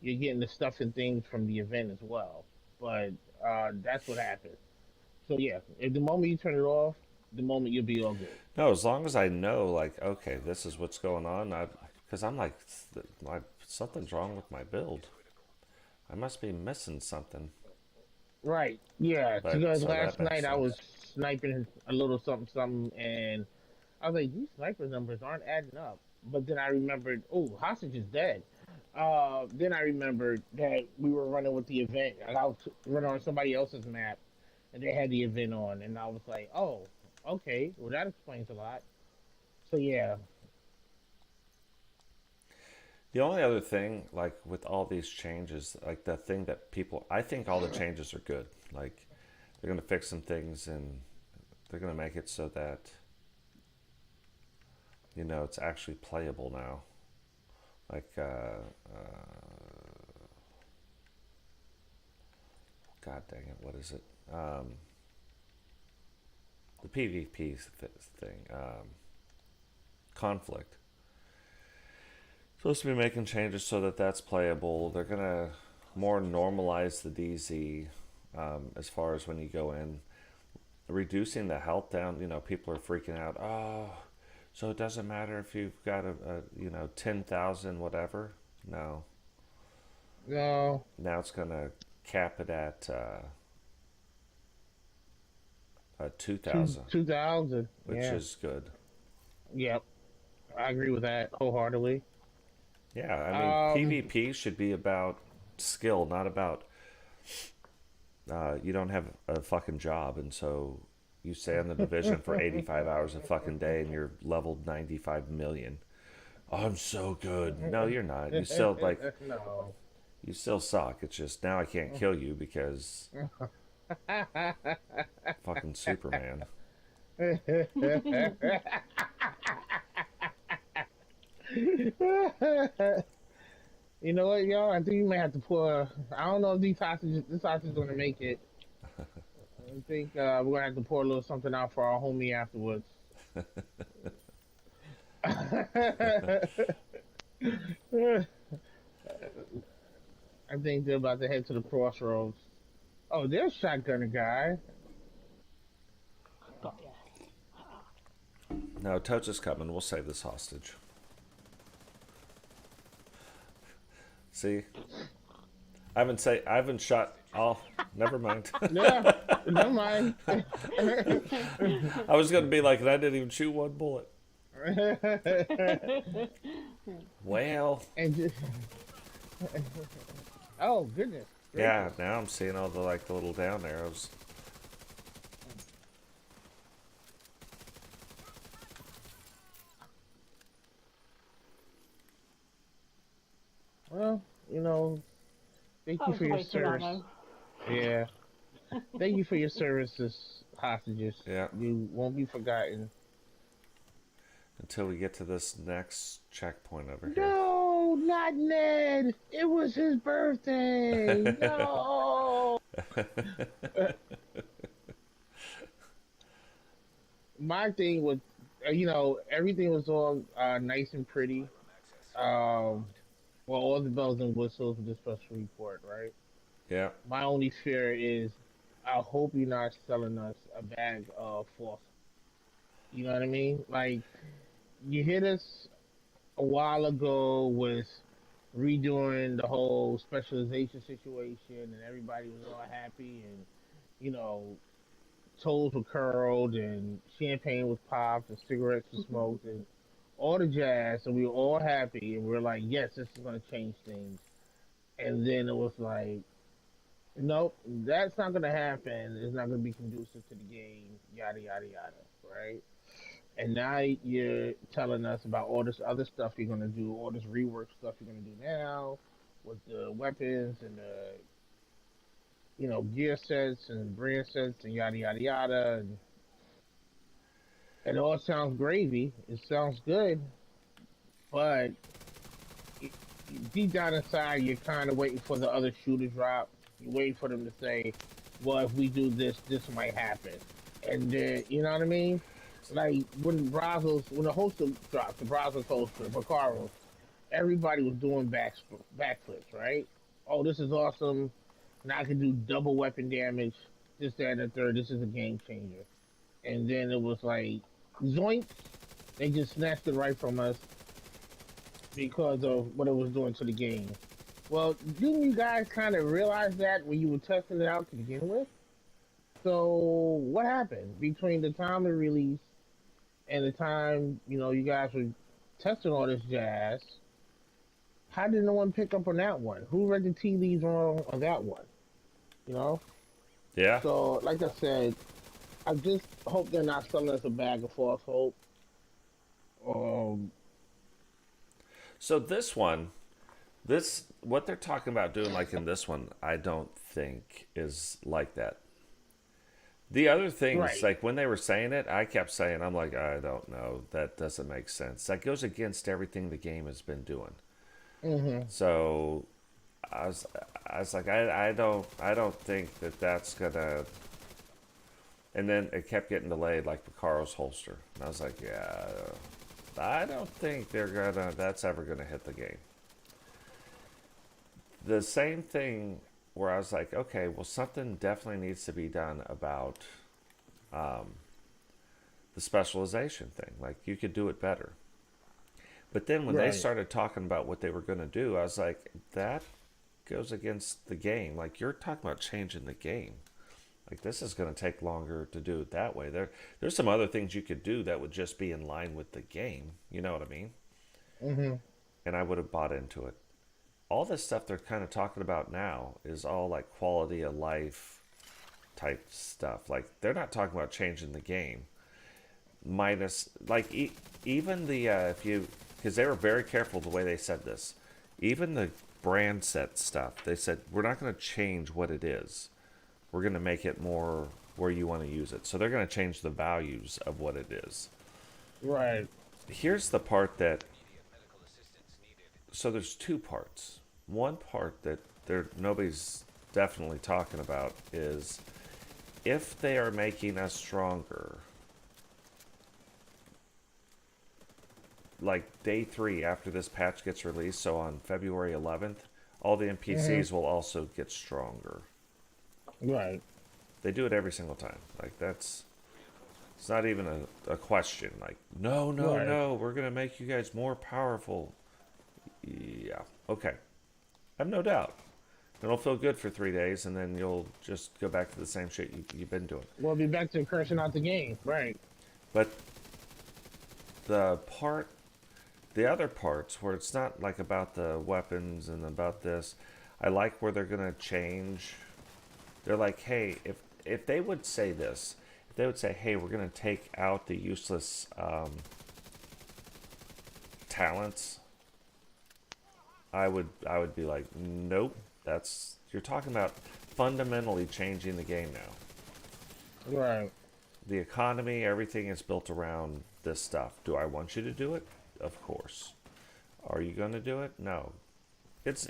you're getting the stuff and things from the event as well, but that's what happened. So yeah, if the moment you turn it off, the moment you'll be all good. No, as long as I know, like, okay, this is what's going on. Because I'm like, something's wrong with my build. I must be missing something. Right. Yeah. But Because so that last makes night I was sense. sniping a little something something, and I was like, these sniper numbers aren't adding up. But then I remembered, oh, hostage is dead. Then I remembered that we were running with the event, and I was running on somebody else's map, and they had the event on, and I was like, oh, okay, well that explains a lot. So yeah, The only other thing, like with all these changes, like the thing that people, I think all the changes are good. Like they're going to fix some things and they're going to make it so that, it's actually playable now. Like, God dang it, what is it? The PvP thing, conflict. Supposed to be making changes so that that's playable. They're gonna more normalize the DZ as far as when you go in, reducing the health down. People are freaking out. Oh, so it doesn't matter if you've got a 10,000 whatever. No, no, now it's gonna cap it at 2,000, 2000, which yeah, is good. yep, I agree with that wholeheartedly. Yeah, I mean Um, PvP should be about skill, not about you don't have a fucking job, and so you stay on the division for 85 hours a fucking day, and you're leveled 95 million. Oh, I'm so good. No, you're not. You still like no. you still suck. It's just now I can't kill you because fucking Superman. You know what, y'all? I think you may have to pour. I don't know if this hostage is gonna make it. I think we're gonna have to pour a little something out for our homie afterwards. I think they're about to head to the crossroads. Oh, there's shotgunner guy. Got ya. No, Totes is coming. We'll save this hostage. See, I haven't shot. Oh, never mind. Yeah, never mind. I was gonna be like, and I didn't even shoot one bullet. Well, and just, oh goodness yeah. gracious. Now I'm seeing all the little down arrows. Well, you know, thank That you was for a your waste of service. ammo. Yeah, thank you for your services, hostages. Yeah. You won't be forgotten. Until we get to this next checkpoint over here. No, not Ned. It was his birthday. No. My thing was, everything was all nice and pretty. Um, well, all the bells and whistles with the special report, right? Yeah. My only fear is, I hope you're not selling us a bag of false. You know what I mean? Like, you hit us a while ago with redoing the whole specialization situation, and everybody was all happy, and you know, toes were curled, and champagne was popped, and cigarettes were smoked, and all the jazz, and we were all happy, and we are like, yes, this is going to change things. And then it was like, nope, that's not going to happen. It's not going to be conducive to the game, yada yada yada, right? And now you're telling us about all this other stuff you're gonna do, all this rework stuff you're gonna do now. with the weapons and the gear sets and brand sets and yada yada yada, and it all sounds gravy. It sounds good, but it, deep down inside, you're kind of waiting for the other shoe to drop. You're waiting for them to say, "Well, if we do this, this might happen," and then you know what I mean. Like when the holster dropped, the Brazos holster, Bacaros, everybody was doing backflips, right? Oh, this is awesome. Now I can do double weapon damage. This, that, and the third. This is a game changer. And then it was like, zoinks. They just snatched it right from us because of what it was doing to the game. Well, didn't you guys kind of realize that when you were testing it out to begin with? So what happened between the time of release and the time you guys were testing all this jazz? How did no one pick up on that one? Who read the tea leaves on that one? You know. Yeah. So, like I said, I just hope they're not selling us a bag of false hope. Um, So this one, what they're talking about doing like in this one, I don't think is like that. The other things, right. like when they were saying it, I kept saying, I'm like, I don't know. That doesn't make sense. That goes against everything the game has been doing. Mm-hmm. So I was, I was like, I don't think that that's gonna. And then it kept getting delayed, like Picaro's holster. And I was like, yeah, I don't think that's ever gonna hit the game. The same thing where I was like, okay, well, something definitely needs to be done about the specialization thing. Like, you could do it better. But then when they Right. started talking about what they were going to do, I was like, that goes against the game. Like, you're talking about changing the game. Like, this is going to take longer to do it that way. There's some other things you could do that would just be in line with the game. You know what I mean? Mm-hmm. And I would have bought into it. All this stuff they're kind of talking about now is all like quality of life type stuff. Like, they're not talking about changing the game. Minus, like, even the, if you, because they were very careful the way they said this. Even the brand set stuff, they said, we're not going to change what it is. We're going to make it more where you want to use it. So they're going to change the values of what it is. Right. Here's the part that, so there's two parts. One part that nobody's definitely talking about is if they are making us stronger, like day 3 after this patch gets released, so on February 11th, all the NPCs will also get stronger. Right. They do it every single time. Like, it's not even a question. Like, no, Right. no, we're going to make you guys more powerful. Yeah, okay. I have no doubt. It'll feel good for 3 days, and then you'll just go back to the same shit you've been doing. We'll be back to cursing out the game. Right. But the other parts where it's not like about the weapons and about this, I like where they're gonna change. They're like, hey, if they would say this, if they would say, hey, we're gonna take out the useless talents, I would be like, nope. You're talking about fundamentally changing the game now. Right. The economy, everything is built around this stuff. Do I want you to do it? Of course. Are you going to do it? No. It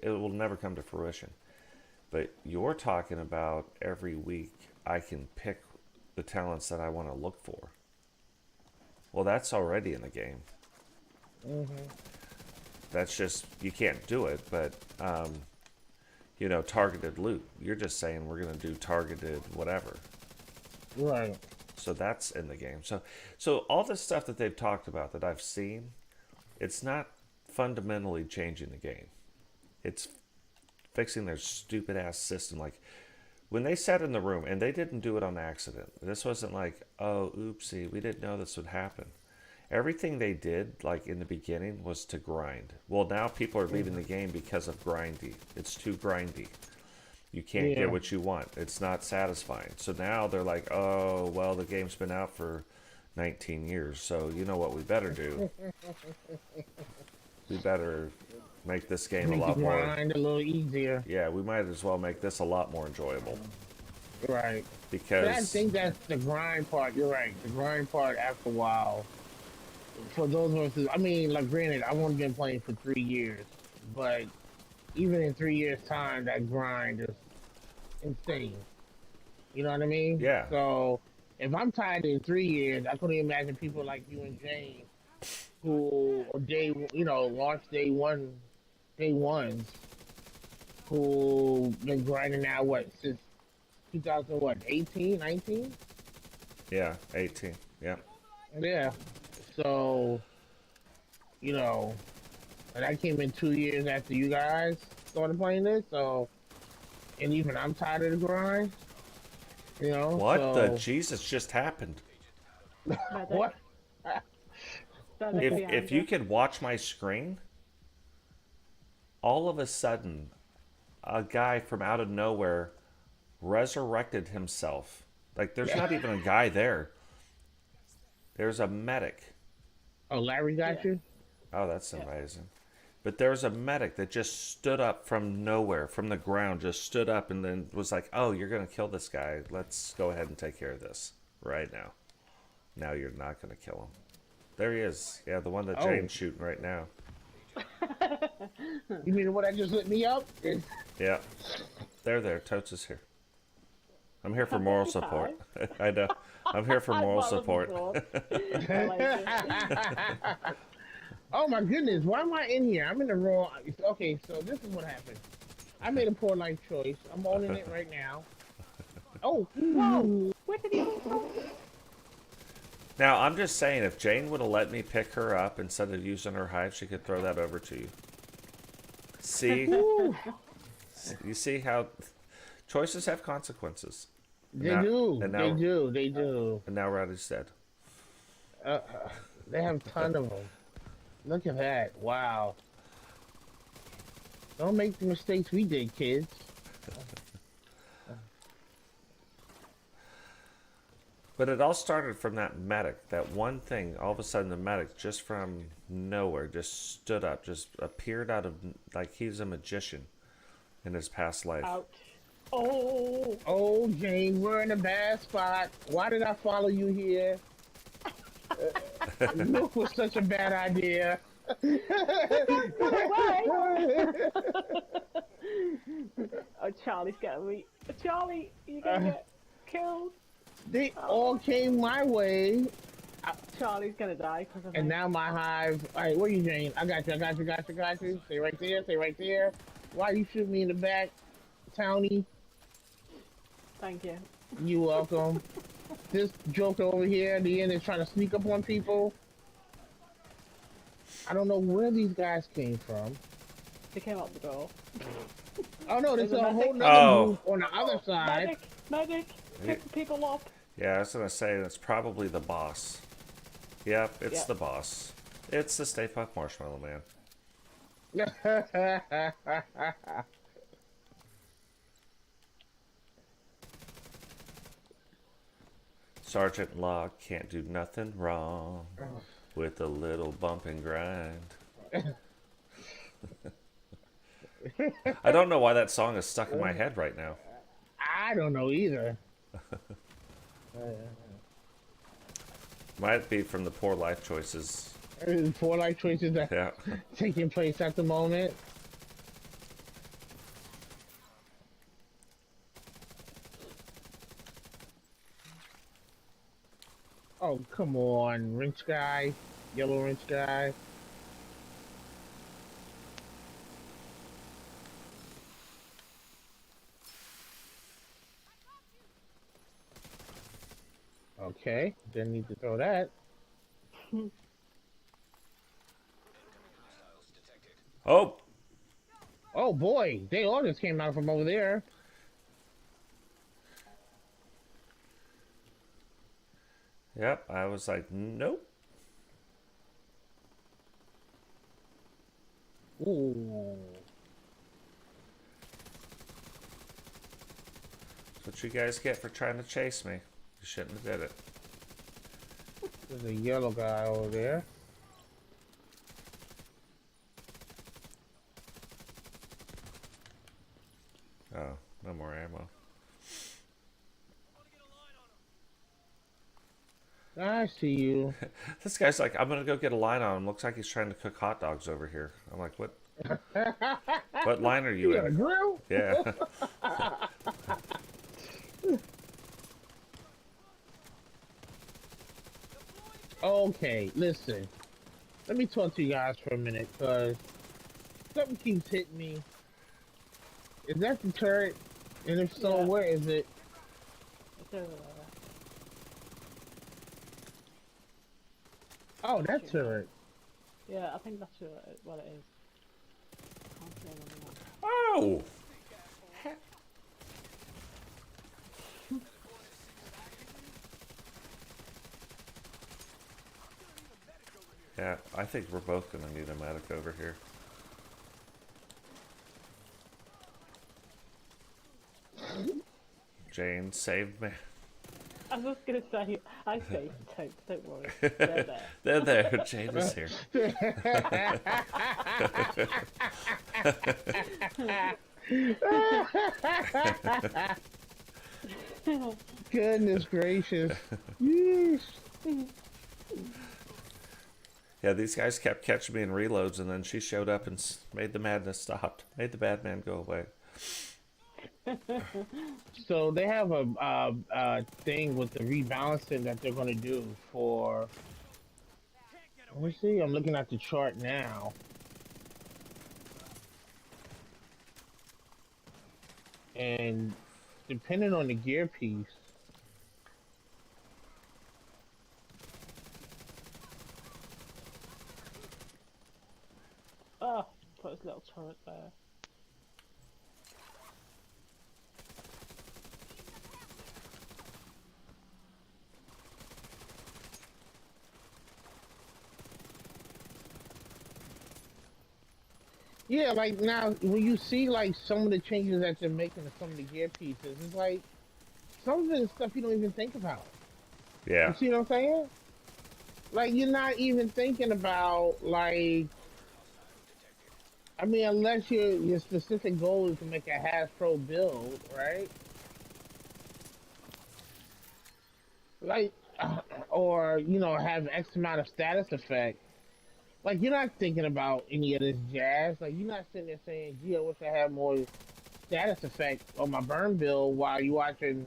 will never come to fruition. But you're talking about every week I can pick the talents that I want to look for. Well, that's already in the game. Mm-hmm. That's just, you can't do it, but targeted loot. You're just saying we're going to do targeted whatever. Right. So that's in the game. So all this stuff that they've talked about that I've seen, it's not fundamentally changing the game. It's fixing their stupid ass system. Like, when they sat in the room, and they didn't do it on accident. This wasn't like, oh, oopsie, we didn't know this would happen. Everything they did, like in the beginning, was to grind. Well, now people are leaving the game because of grindy. It's too grindy. You can't Yeah. get what you want. It's not satisfying. So now they're like, oh, well, the game's been out for 19 years. So you know what we better do? We better make this game a Make the lot more. grind a little easier. Yeah, we might as well make this a lot more enjoyable. Right. Because But I think that's the grind part. You're right. The grind part after a while. For those of us, I mean, like, granted, I've only been playing for 3 years, but even in 3 years' time, that grind is insane. You know what I mean? Yeah. So if I'm tired in 3 years, I couldn't imagine people like you and Jane, who launch day ones, who been grinding now since 2000 18, 19? yeah, 18. Yeah. Yeah. So, and I came in 2 years after you guys started playing this, so, and even I'm tired of the grind, What so, the Jesus just happened? What? If you could watch my screen, all of a sudden, a guy from out of nowhere resurrected himself. Like, there's not even a guy there. There's a medic. Oh, Larry got you? Oh, that's amazing. But there's a medic that just stood up from nowhere, from the ground, just stood up and then was like, oh, you're going to kill this guy. Let's go ahead and take care of this right now. Now you're not going to kill him. There he is. Yeah, the one that Jane's shooting right now. You mean the one that just lit me up? Yeah. There. Totes is here. I'm here for moral support. I know. I'm here for moral support. Oh my goodness, why am I in here? I'm in the wrong. Okay, so this is what happened. I made a poor life choice. I'm owning it right now. Oh, Whoa! Where did he come from? Now, I'm just saying, if Jane would have let me pick her up instead of using her hive, she could throw that over to you. See? You see how choices have consequences. They do. And now Rowdy's dead. They have a ton of them. Look at that. Wow. Don't make the mistakes we did, kids. But it all started from that medic. That one thing, all of a sudden the medic, just from nowhere, just stood up, just appeared out of, like he's a magician in his past life. Ouch. Oh! Oh, Jane, we're in a bad spot. Why did I follow you here? Look was such a bad idea. Oh, Charlie's getting me. Charlie, you're gonna get killed. They all came my way. Charlie's gonna die because of And me. now my hive. All right, where you, Jane? I got you. Stay right there. Why you shoot me in the back, Townie? Thank you. You welcome. This joker over here at the end is trying to sneak up on people. I don't know where these guys came from. They came out the door. Oh no, there's There's a a whole medic. nother group on the other side. Medic, pick the people up. Yeah, I was going to say, it's probably the boss. Yep, it's Yep. the boss. It's the Stay Puft Marshmallow Man. Sergeant Locke can't do nothing wrong with a little bump and grind. I don't know why that song is stuck in my head right now. I don't know either. Might be from the poor life choices. Four life choices that Yeah. taking place at the moment. Oh, come on, wrench guy, yellow wrench guy. Okay, didn't need to throw that. Oh! Oh boy, they all just came out from over there. Yep, I was like, nope. Ooh. That's what you guys get for trying to chase me. You shouldn't have did it. There's a yellow guy over there. Oh, no more ammo. I see you. This guy's like, I'm gonna go get a line on him. Looks like he's trying to cook hot dogs over here. I'm like, what? What line are you You got a in? grill? Yeah. Okay, listen. Let me talk to you guys for a minute, cause something keeps hitting me. Is that the turret? And if so, Yeah. where is it? It's over there. Oh, that turret. Yeah, I think that's what it is. Can't see it on the map. Oh. Yeah, I think we're both gonna need a medic over here. Jane, save me. I was just gonna say, I saved Totes, don't worry. They're there. They're there. Jane is here. Goodness gracious. Yeesh. Yeah, these guys kept catching me in reloads, and then she showed up and made the madness stop. Made the bad man go away. So they have a thing with the rebalancing that they're going to do for. Let me see. I'm looking at the chart now. And depending on the gear piece, Oh, put his little turret there. yeah, like now when you see like some of the changes that they're making to some of the gear pieces, it's like some of it is stuff you don't even think about. Yeah. You see what I'm saying? Like you're not even thinking about like. I mean, unless your specific goal is to make a Hasbro build, right? Like, or you know, have X amount of status effect. Like, you're not thinking about any of this jazz. Like, you're not sitting there saying, "Gee, I wish I had more status effect on my burn build," while you're watching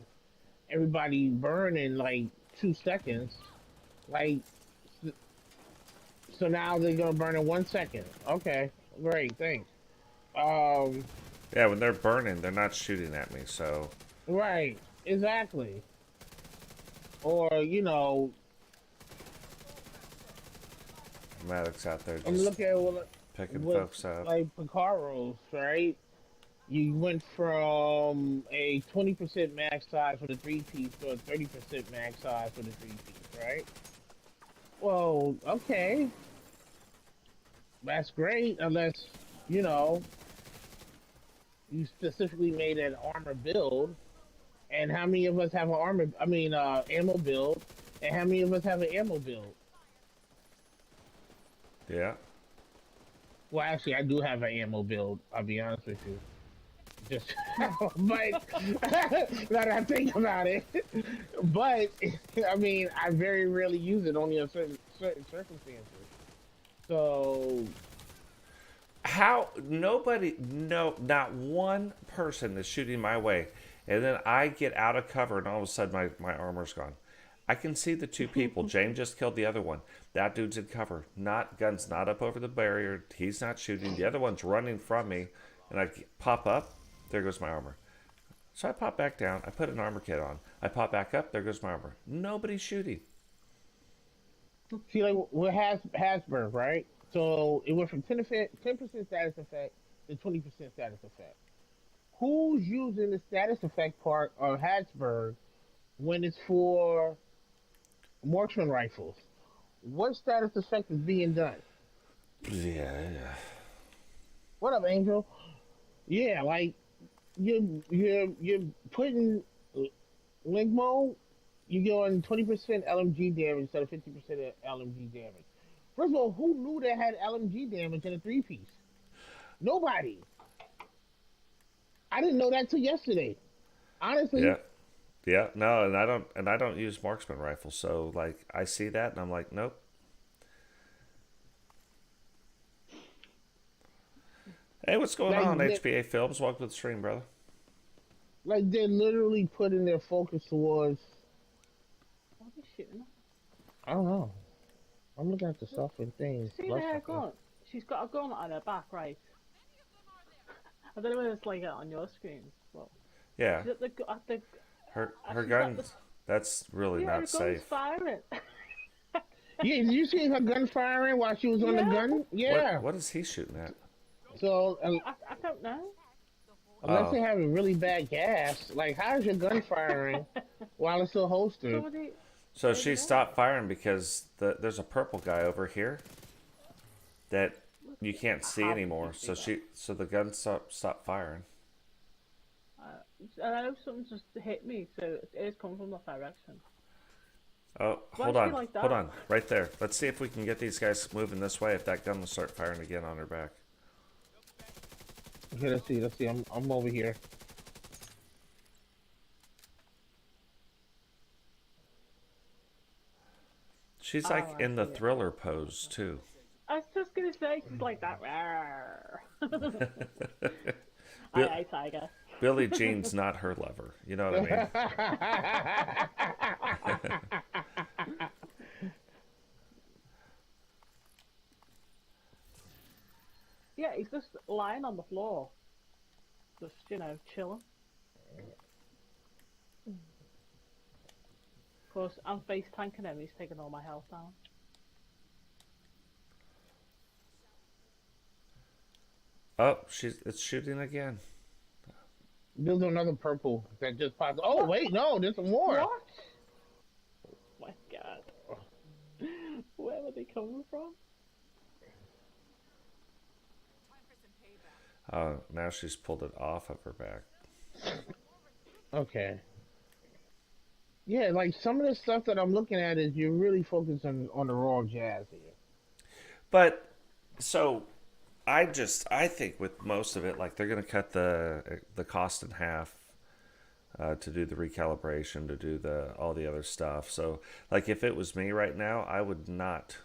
everybody burn in like 2 seconds. Like, so now they're gonna burn in 1 second. Okay, great, thanks. Um, Yeah, when they're burning, they're not shooting at me, so... right, exactly. Or, you know, Maddox out there I'm just looking at picking what folks up. like Picaros, right? You went from a 20% max size for the 3-piece to a 30% max size for the 3-piece, right? Well, okay. That's great, unless, you know, you specifically made an armor build. And how many of us have an ammo build? And how many of us have an ammo build? Yeah. Well, actually, I do have an ammo build. I'll be honest with you. Just, but now that I think about it, but I mean, I very rarely use it only in certain circumstances. So, How nobody, no, not one person is shooting my way, and then I get out of cover, and all of a sudden my armor's gone. I can see the two people. James just killed the other one. That dude's in cover. Gun's not up over the barrier. He's not shooting. The other one's running from me, and I pop up. There goes my armor. So I pop back down. I put an armor kit on. I pop back up. There goes my armor. Nobody's shooting. see, like with Hasbro, right? So it went from 10% status effect to 20% status effect. Who's using the status effect part of Hasbro when it's for marksman rifles? What status effect is being done? Yeah. What up, Angel? Yeah, like you're putting link mode. You're going 20% LMG damage instead of 50% LMG damage. First of all, who knew they had LMG damage in a 3-piece? Nobody. I didn't know that till yesterday. Yeah. Honestly, Yeah, no, and I don't use marksman rifles, so like I see that and I'm like, nope. Hey, what's going like on, HBA Films? Welcome to the stream, brother. like they're literally putting their focus towards. What are they shooting at? I don't know. I'm looking at the stuff and things. See Blood her sucker. gun? She's got a gun on her back, right? I don't know whether it's like it on your screen, but Yeah, she's at the her she's at the guns. That's really yeah, the not gun's safe. firing. Yeah, did you see her gun firing while she was on the Yeah, gun? What Yeah. what is he shooting at? So I don't know. unless Oh, they have a really bad gas, like how's your gun firing while it's still holstered? Somebody, so maybe she that. stopped firing because there's a purple guy over here that you can't see How did you anymore. see So that? so the gun stopped firing. I know something just hit me, so it is coming from that direction. Oh, Why is she like hold that? on, right there. Let's see if we can get these guys moving this way. If that gun will start firing again on her back. Okay, let's see. I'm over here. She's Oh, like I in the see it. thriller pose too. I was just gonna say she's like that. Rawr. Aye, Bill, aye, tiger. Billie Jean's not her lover. You know what I mean? Yeah, he's just lying on the floor, just chilling. Of course, I'm face tanking him. He's taking all my health down. Oh, it's shooting again. There's another purple that just popped. Oh What? wait, no, there's some more. What? My God, where are they coming from? Now she's pulled it off of her back. Okay. Yeah, like some of the stuff that I'm looking at is you're really focusing on the raw jazz here. But so I think with most of it, like they're gonna cut the cost in half to do the recalibration, to do the all the other stuff. So like if it was me right now, I would not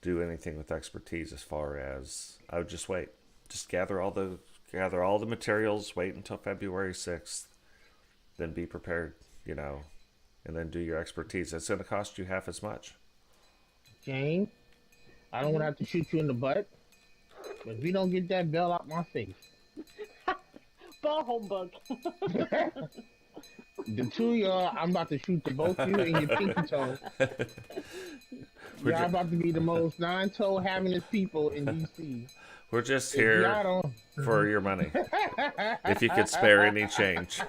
do anything with expertise as far as I would just wait. Just gather all the materials, wait until February 6th, then be prepared, and then do your expertise. It's going to cost you half as much. James, I don't want to have to shoot you in the butt, but if you don't get that bell out my face, Bar humbug. the two of y'all, I'm about to shoot the both of you in your pinky toe. Y'all about to be the most nine-toe havingest people in DC. We're just If y'all here don't, for your money. If you could spare any change.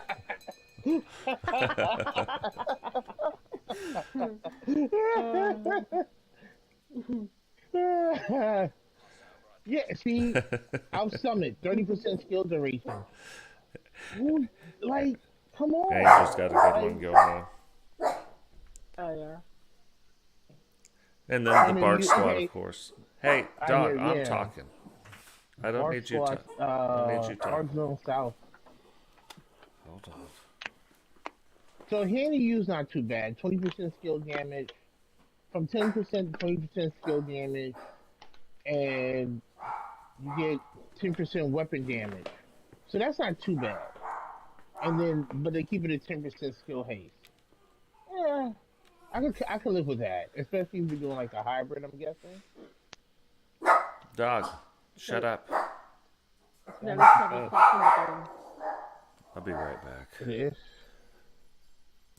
yeah, see, I'll summit 30% skill duration. Who, like, come on. Angel's got a good one going on. Oh yeah. And then the mean, Bark Squad, okay. of course. Hey, I dog, hear- I'm yeah. talking. I don't Bark need you Squad, to. I don't need you to. Arsenal South. Hold on. So Handy U's not too bad. 20% skill damage, from 10% to 20% skill damage, and you get 10% weapon damage. So that's not too bad. And then, but they keep it at 10% skill haste. Yeah, I could live with that, especially if you're doing like a hybrid. I'm guessing. Dog, shut up. It's nearly 7 o'clock in the game. I'll be right back. It is.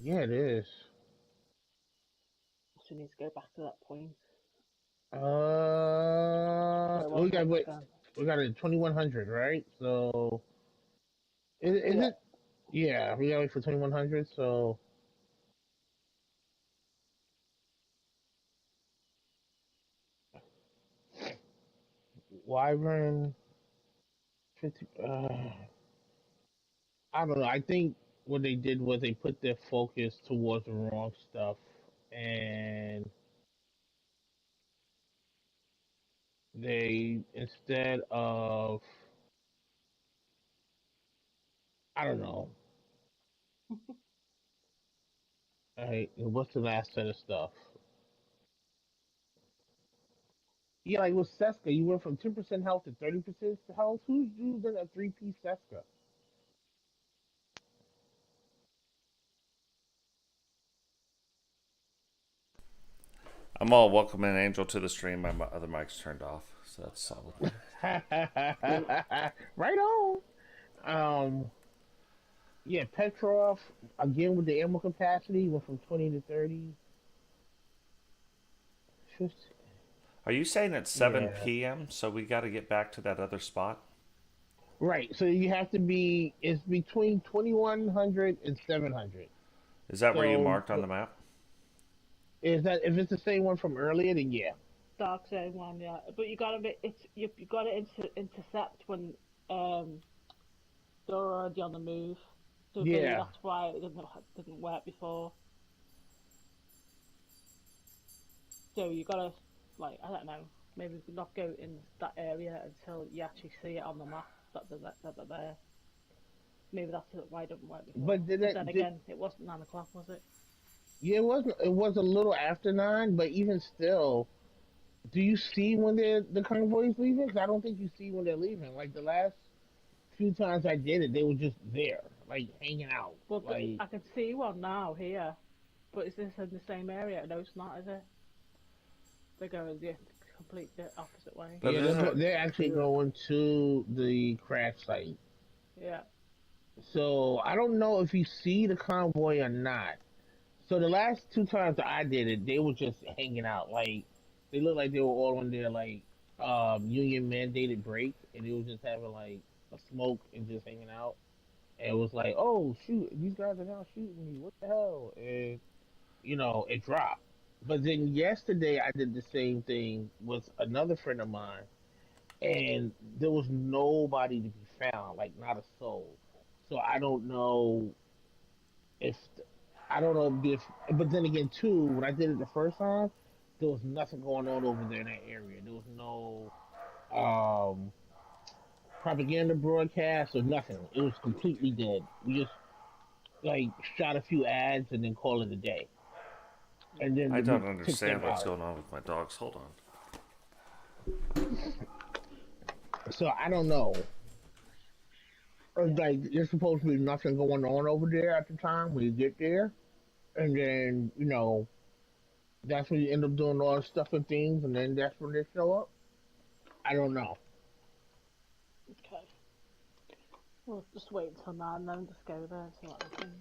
Yeah, it is. So we need to go back to that point. We got What's wait. done? We got a 2100, right? So is Yeah. it? Yeah, we got to wait for 2100. So Wyvern 50. I don't know. I think what they did was they put their focus towards the wrong stuff, and they instead of I don't know. All right, and what's the last set of stuff? Yeah, like with Seska, you went from 10% health to 30% health. Who's using a three-piece Seska? I'm all welcoming Angel to the stream. My other mic's turned off, so that's solid. Right on. Um, yeah, Petrov again with the ammo capacity went from 20 to 30. 50. Are you saying it's 7 Yeah, p.m., so we got to get back to that other spot? right. So you have to be. It's between 2100 and 700. Is that where you So marked on the map? is that if it's the same one from earlier? Then yeah. Dark Zone one, yeah. But you gotta be, it's you gotta intercept when they're already on the move. So maybe Yeah, that's why it didn't work before. So you gotta, like, I don't know, maybe not go in that area until you actually see it on the map that they're there. Maybe that's why it didn't work before. but did But it? then Did again, it wasn't 9 o'clock, was it? yeah? It wasn't. It was a little after 9, but even still, do you see when the convoys leaving? 'Cause I don't think you see when they're leaving. Like the last few times I did it, they were just there, like hanging out. Well, Like I can see one now here, but is this in the same area? No, it's not, is it? They're going the complete the opposite way. But yeah, isn't they're actually going to the crash site. Yeah. So I don't know if you see the convoy or not. So the last two times that I did it, they were just hanging out. Like they looked like they were all on their like union mandated break, and they were just having like a smoke and just hanging out. And it was like, oh shoot, these guys are now shooting me. What the hell? And it dropped. But then yesterday I did the same thing with another friend of mine, and there was nobody to be found, like not a soul. So if I don't know if, but then again too, when I did it the first time, there was nothing going on over there in that area. There was no um propaganda broadcast or nothing. It was completely dead. We just like shot a few ads and then call it a day, and I then we don't took them understand what's out. going on with my dogs. Hold on. So I don't know. Like there's supposed to be nothing going on over there at the time when you get there, and then that's when you end up doing all the stuff and things, and then that's when they show up. I don't know. Okay. We'll just wait until 9 then, just go there and see what happens.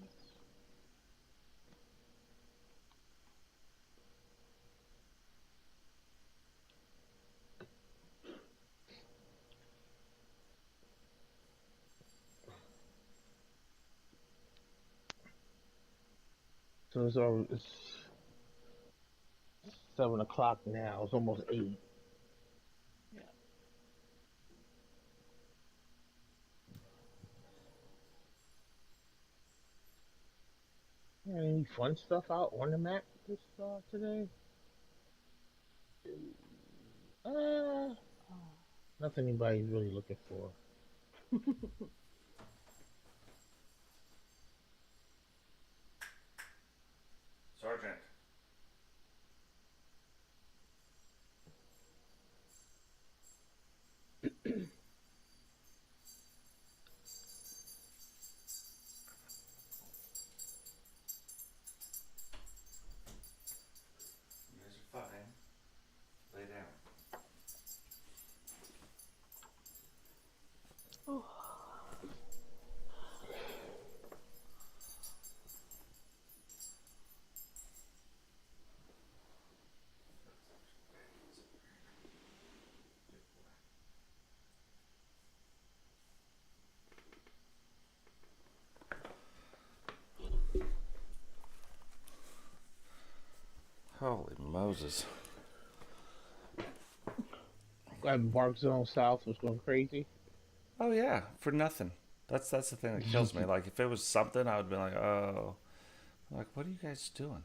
So it's 7 o'clock now. It's almost 8. Yeah. Yeah, any fun stuff out on the map this today? Uh, Nothing anybody's really looking for. Sergeant. You guys are fine. Lay down. Oh. Holy Moses. That Bark Zone South was going crazy. Oh yeah, for nothing. That's the thing that kills me. Like if it was something, I would be like, oh, like what are you guys doing?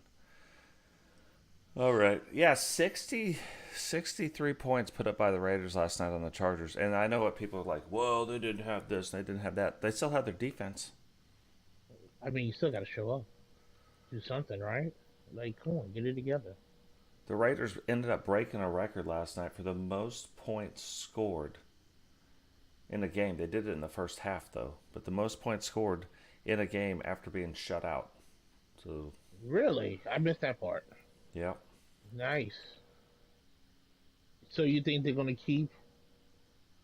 All right, yeah, 63 points put up by the Raiders last night on the Chargers, and I know what people are like. Well, they didn't have this, they didn't have that. They still had their defense. I mean, you still got to show up, do something, right? Like, come on, get it together. The Raiders ended up breaking a record last night for the most points scored in a game. They did it in the first half, though, but the most points scored in a game after being shut out. So, Really, I missed that part. yeah, Nice. So you think they're gonna keep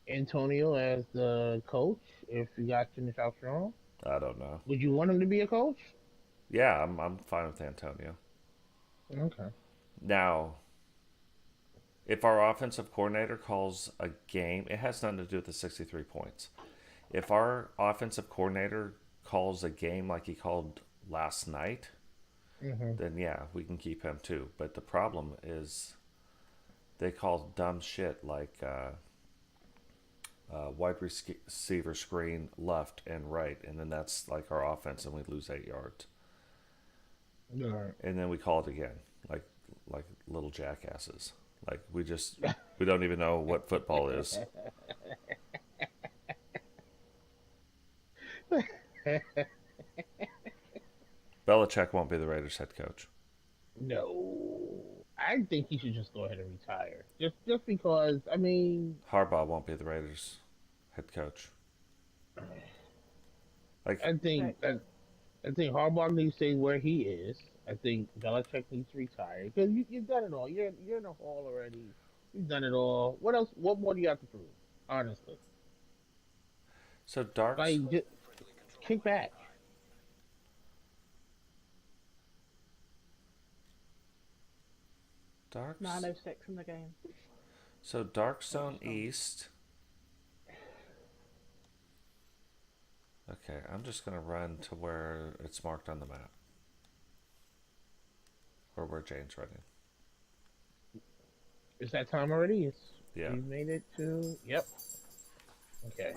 Antonio as the coach if you guys finish out strong? I don't know. Would you want him to be a coach? Yeah, I'm fine with Antonio. Okay. Now, if our offensive coordinator calls a game, it has nothing to do with the 63 points. If our offensive coordinator calls a game like he called last night, Hmm. then yeah, we can keep him too. But the problem is they call dumb shit like wide receiver screen left and right, and then that's like our offense, and we lose 8 yards. All right. And then we call it again, like little jackasses. Like we don't even know what football is. Belichick won't be the Raiders head coach. No, I think he should just go ahead and retire. Just because. I mean, Harbaugh won't be the Raiders head coach. Like I think Right. I think Harbaugh needs to stay where he is. I think Belichick needs to retire because you've done it all. You're in the hall already. You've done it all. What else? What more do you have to prove? Honestly, so Dark's like just kick back. Dark's 9:06 in the game. so Dark Zone East. Okay, I'm just gonna run to where it's marked on the map, or where Jane's running. Is that time already? It's Yeah. we made it to. Yep. Okay.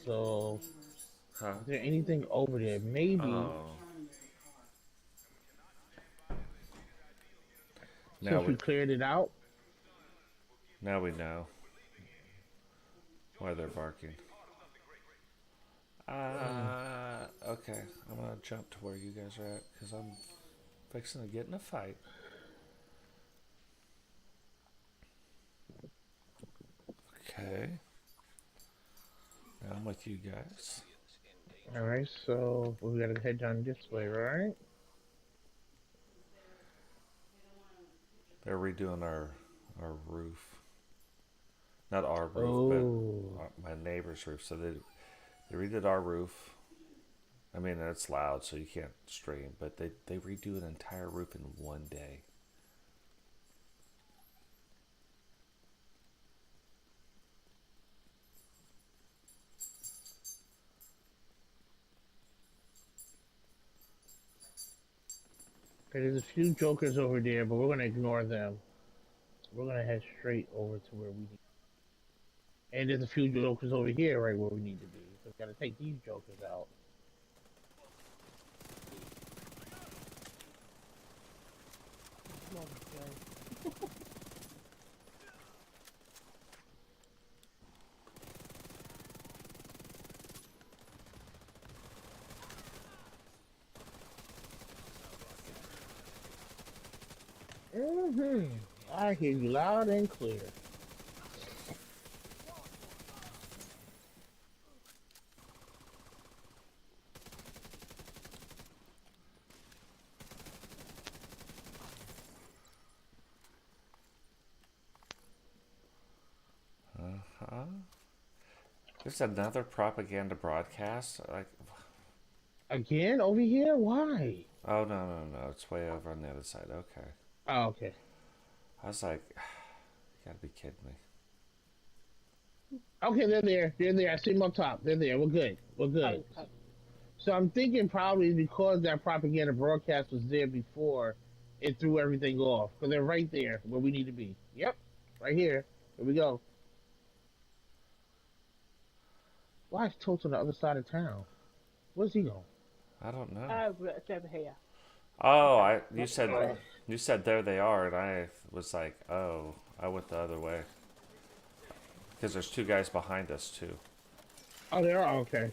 So, Huh? is there anything over there? Maybe. Oh. Now Since we we cleared it out. now we know why they're barking. Okay. I'm gonna jump to where you guys are at because I'm fixing to get in a fight. Okay. Now I'm with you guys. All right. So we gotta head down this way, right? They're redoing our roof. Not our roof, Oh. but my neighbor's roof. So they redid our roof. I mean, it's loud, so you can't stream, but they redo an entire roof in one day. Okay, there's a few jokers over there, but we're gonna ignore them. We're gonna head straight over to where we need. And there's a few jokers over here, right where we need to be. So we gotta take these jokers out. Come on, Joe. I hear you loud and clear. Huh? There's another propaganda broadcast. Like, Again over here? Why? oh no, it's way over on the other side. Okay. Oh, okay. I was like, you gotta be kidding me. Okay, they're there. They're there. I see them up top. They're there. We're good. We're good. Oh, So I'm thinking probably because that propaganda broadcast was there before, it threw everything off. Because they're right there where we need to be. Yep. Right here. Here we go. Why is Totes on the other side of town? Where's he going? I don't know. it's over here. Oh, you said there they are, and I was like, oh, I went the other way because there's two guys behind us too. Oh, they are? Okay.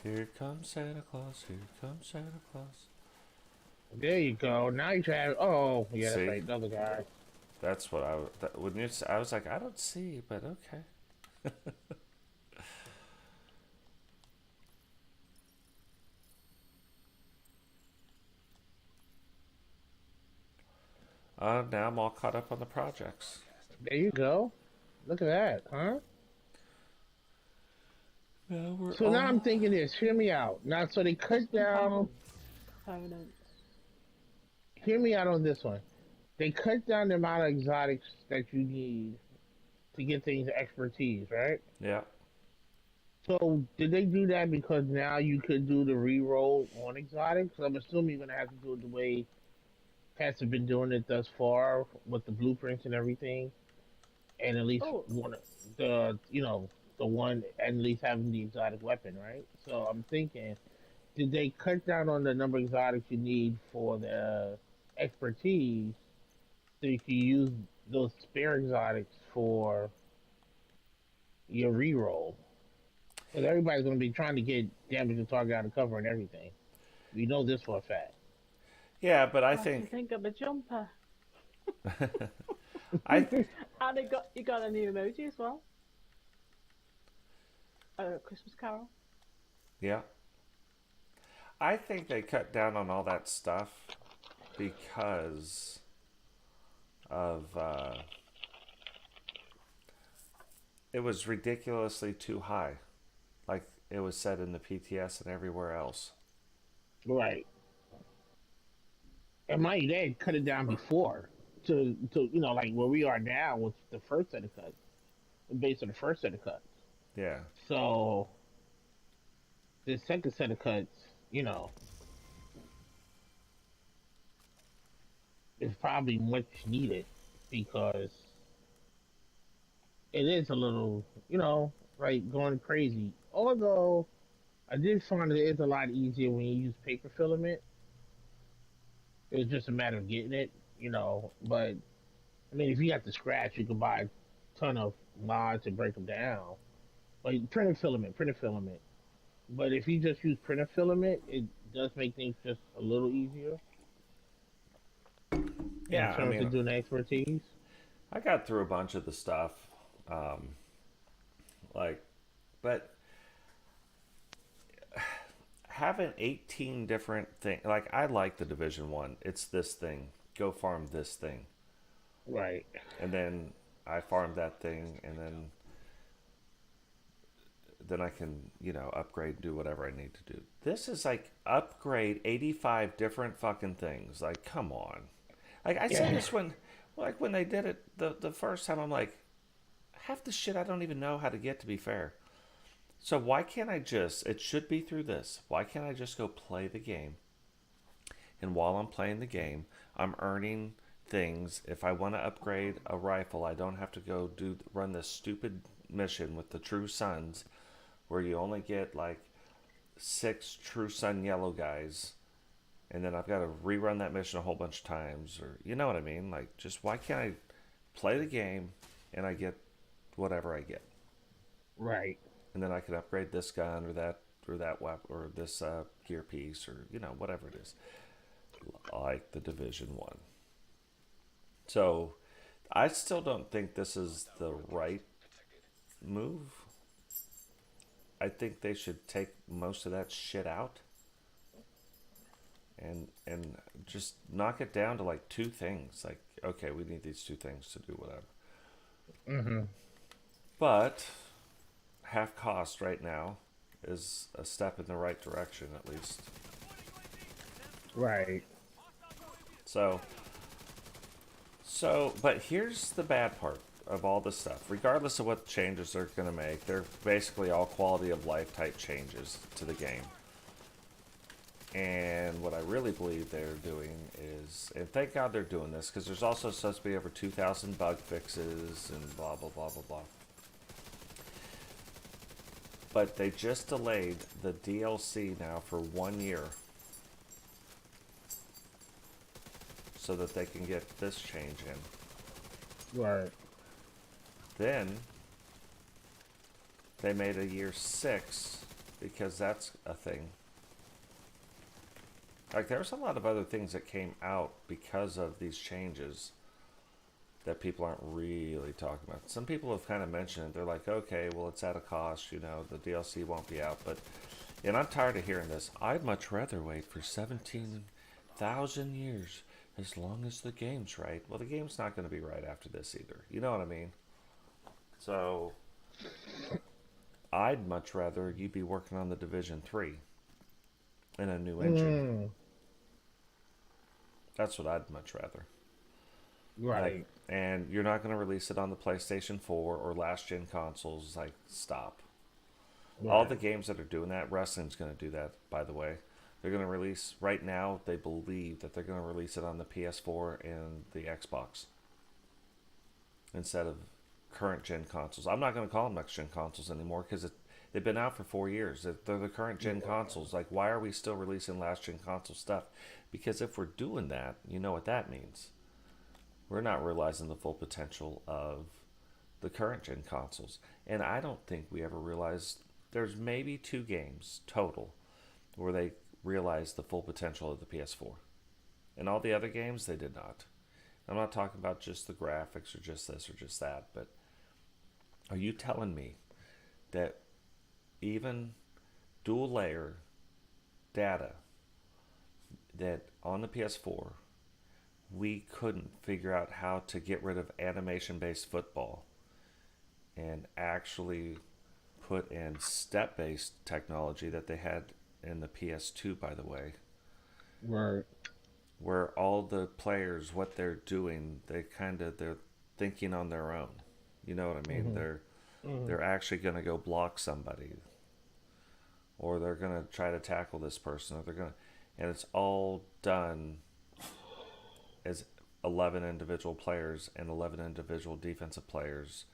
Here comes Santa Claus. Here comes Santa Claus. There you go. Now you try. Oh, yeah, that's See, right. Another guy. that's what when I was like, I don't see, but okay. Now I'm all caught up on the projects. There you go. Look at that, huh? Now we're So now I'm all. thinking this. Hear me out. Now, so they cut down. Permanent. Hear me out on this one. They cut down the amount of exotics that you need to get things expertise, right? Yeah. So did they do that because now you could do the re-roll on exotics? I'm assuming you're gonna have to do it the way cats have been doing it thus far with the blueprints and everything, and at least Oh, one of the one at least having the exotic weapon, right? So I'm thinking, did they cut down on the number of exotics you need for the expertise so you can use those spare exotics for your re-roll? Because everybody's going to be trying to get damage to target out of cover and everything. We know this for a fact. Yeah, but I what do you think think of a jumper? I And you got a new emoji as well. Christmas Carol. yeah. I think they cut down on all that stuff because of it was ridiculously too high, like it was said in the PTS and everywhere else. Right. And mind you, they had cut it down before to like where we are now with the first set of cuts, based on the first set of cuts. Yeah, So the second set of cuts, you know, is probably much needed because it is a little, like going crazy. Although I did find it is a lot easier when you use paper filament. It's just a matter of getting it, But I mean, if you got the scratch, you can buy a ton of mods and break them down. Like printed filament. But if you just use printed filament, it does make things just a little easier in yeah. I terms mean, of doing the expertise. I got through a bunch of the stuff, um, like, but having 18 different things, like I like the Division One. It's this thing. Go farm this thing, Right. and then I farm that thing, and then I can, upgrade and do whatever I need to do. This is like upgrade 85 different fucking things. Like, come on. Like, I said Yeah. this when they did it the first time. I'm like, half the shit I don't even know how to get, to be fair. So why can't I just, it should be through this. Why can't I just go play the game? And while I'm playing the game, I'm earning things. If I want to upgrade a rifle, I don't have to go run this stupid mission with the True Sons where you only get like 6 True Sun yellow guys, and then I've got to rerun that mission a whole bunch of times, or you know what I mean? Like, just why can't I play the game and I get whatever I get, Right. and then I can upgrade this gun or that weapon or this gear piece, or whatever it is, like the Division One. So I still don't think this is the right move. I think they should take most of that shit out and just knock it down to like 2 things. Like, okay, we need these 2 things to do whatever. Mm-hmm. But half cost right now is a step in the right direction, at least. Right. So, but here's the bad part of all this stuff. Regardless of what changes they're going to make, they're basically all quality of life type changes to the game. And what I really believe they're doing is, and thank God they're doing this, because there's also supposed to be over 2,000 bug fixes and blah, blah, blah, blah, blah. But they just delayed the DLC now for 1 year so that they can get this change in. Right. Then they made a year 6 because that's a thing. Like, there's a lot of other things that came out because of these changes that people aren't really talking about. Some people have kind of mentioned it. They're like, okay, well, it's at a cost, you know, the DLC won't be out. But, and I'm tired of hearing this. I'd much rather wait for 17,000 years as long as the game's right. Well, the game's not going to be right after this either. You know what I mean? So, I'd much rather you be working on the Division 3 in a new engine. Mm, That's what I'd much rather. right. And you're not going to release it on the PlayStation 4 or last gen consoles. Like, stop. All the Right. games that are doing that, wrestling's going to do that, by the way. They're going to release, right now, they believe that they're going to release it on the PS4 and the Xbox instead of current gen consoles. I'm not going to call them next gen consoles anymore because they've been out for 4 years. They're the current gen consoles. Like, why are we still releasing last gen console stuff? Because if we're doing that, you know what that means. We're not realizing the full potential of the current gen consoles. And I don't think we ever realized there's maybe 2 games total where they realized the full potential of the PS4. And all the other games, they did not. I'm not talking about just the graphics or just this or just that, but are you telling me that even dual layer data that on the PS4 we couldn't figure out how to get rid of animation based football and actually put in step based technology that they had in the PS2, by the way, Right. where all the players, what they're doing, they're thinking on their own. You know what I mean? Mm-hmm. They're actually going to go block somebody, or they're going to try to tackle this person, or they're going to, and it's all done as 11 individual players and 11 individual defensive players,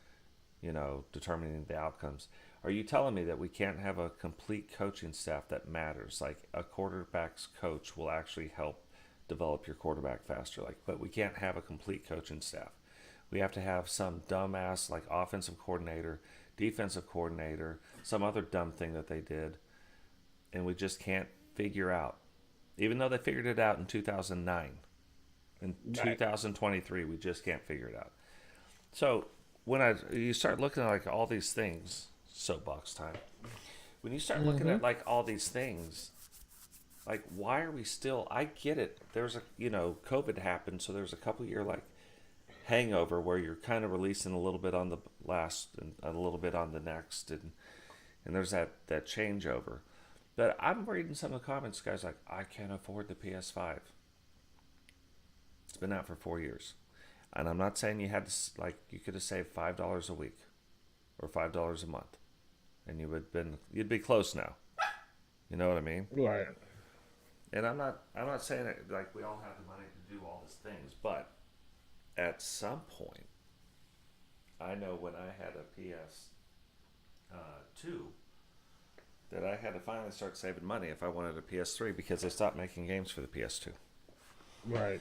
you know, determining the outcomes. Are you telling me that we can't have a complete coaching staff that matters? Like, a quarterback's coach will actually help develop your quarterback faster. Like, but we can't have a complete coaching staff. We have to have some dumbass like offensive coordinator, defensive coordinator, some other dumb thing that they did, and we just can't figure out. Even though they figured it out in 2009, in Right. 2023, we just can't figure it out. So when you start looking at like all these things, soapbox time. When you start looking Mm-hmm. at like all these things, like, why are we still? I get it. There's a, you know, COVID happened, so there's a couple year like hangover where you're kind of releasing a little bit on the last and a little bit on the next, and there's that changeover. But I'm reading some of the comments, guys, like, I can't afford the PS5. It's been out for 4 years, and I'm not saying you had to, like, you could have saved $5 a week or $5 a month, and you'd be close now. You know what I mean? Right. And I'm not saying that like we all have the money to do all these things, but at some point, I know when I had a PS2 that I had to finally start saving money if I wanted a PS3 because they stopped making games for the PS2. Right.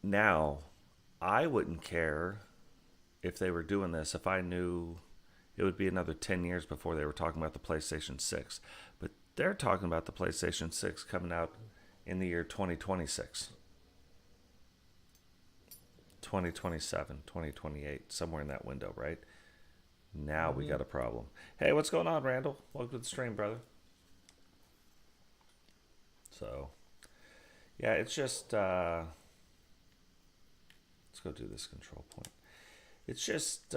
Now, I wouldn't care if they were doing this if I knew it would be another 10 years before they were talking about the PlayStation 6. But they're talking about the PlayStation 6 coming out in the year 2026. 2027, 2028, somewhere in that window, right? Now we got a problem. Hey, what's going on, Randall? Welcome to the stream, brother. So, yeah, it's just, let's go do this control point. It's just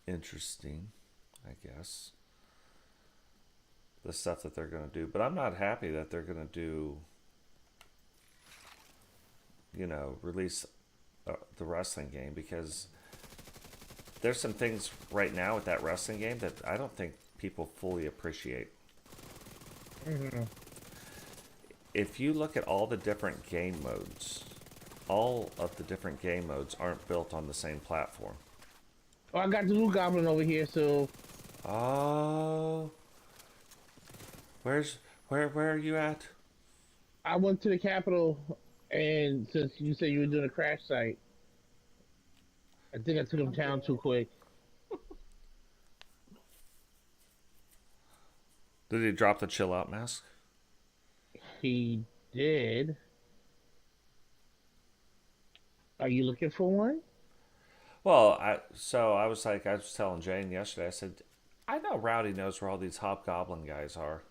interesting, I guess, the stuff that they're going to do. But I'm not happy that they're going to do, you know, release the wrestling game, because there's some things right now with that wrestling game that I don't think people fully appreciate. Mm-hmm. If you look at all the different game modes, all of the different game modes aren't built on the same platform. Oh, I got the blue goblin over here, so Oh, where are you at? I went to the Capitol, and since you said you were doing a crash site, I think I took him down too quick. Did he drop the chill out mask? He did. Are you looking for one? Well, I was like, I was telling Jane yesterday. I said, I know Rowdy knows where all these hobgoblin guys are.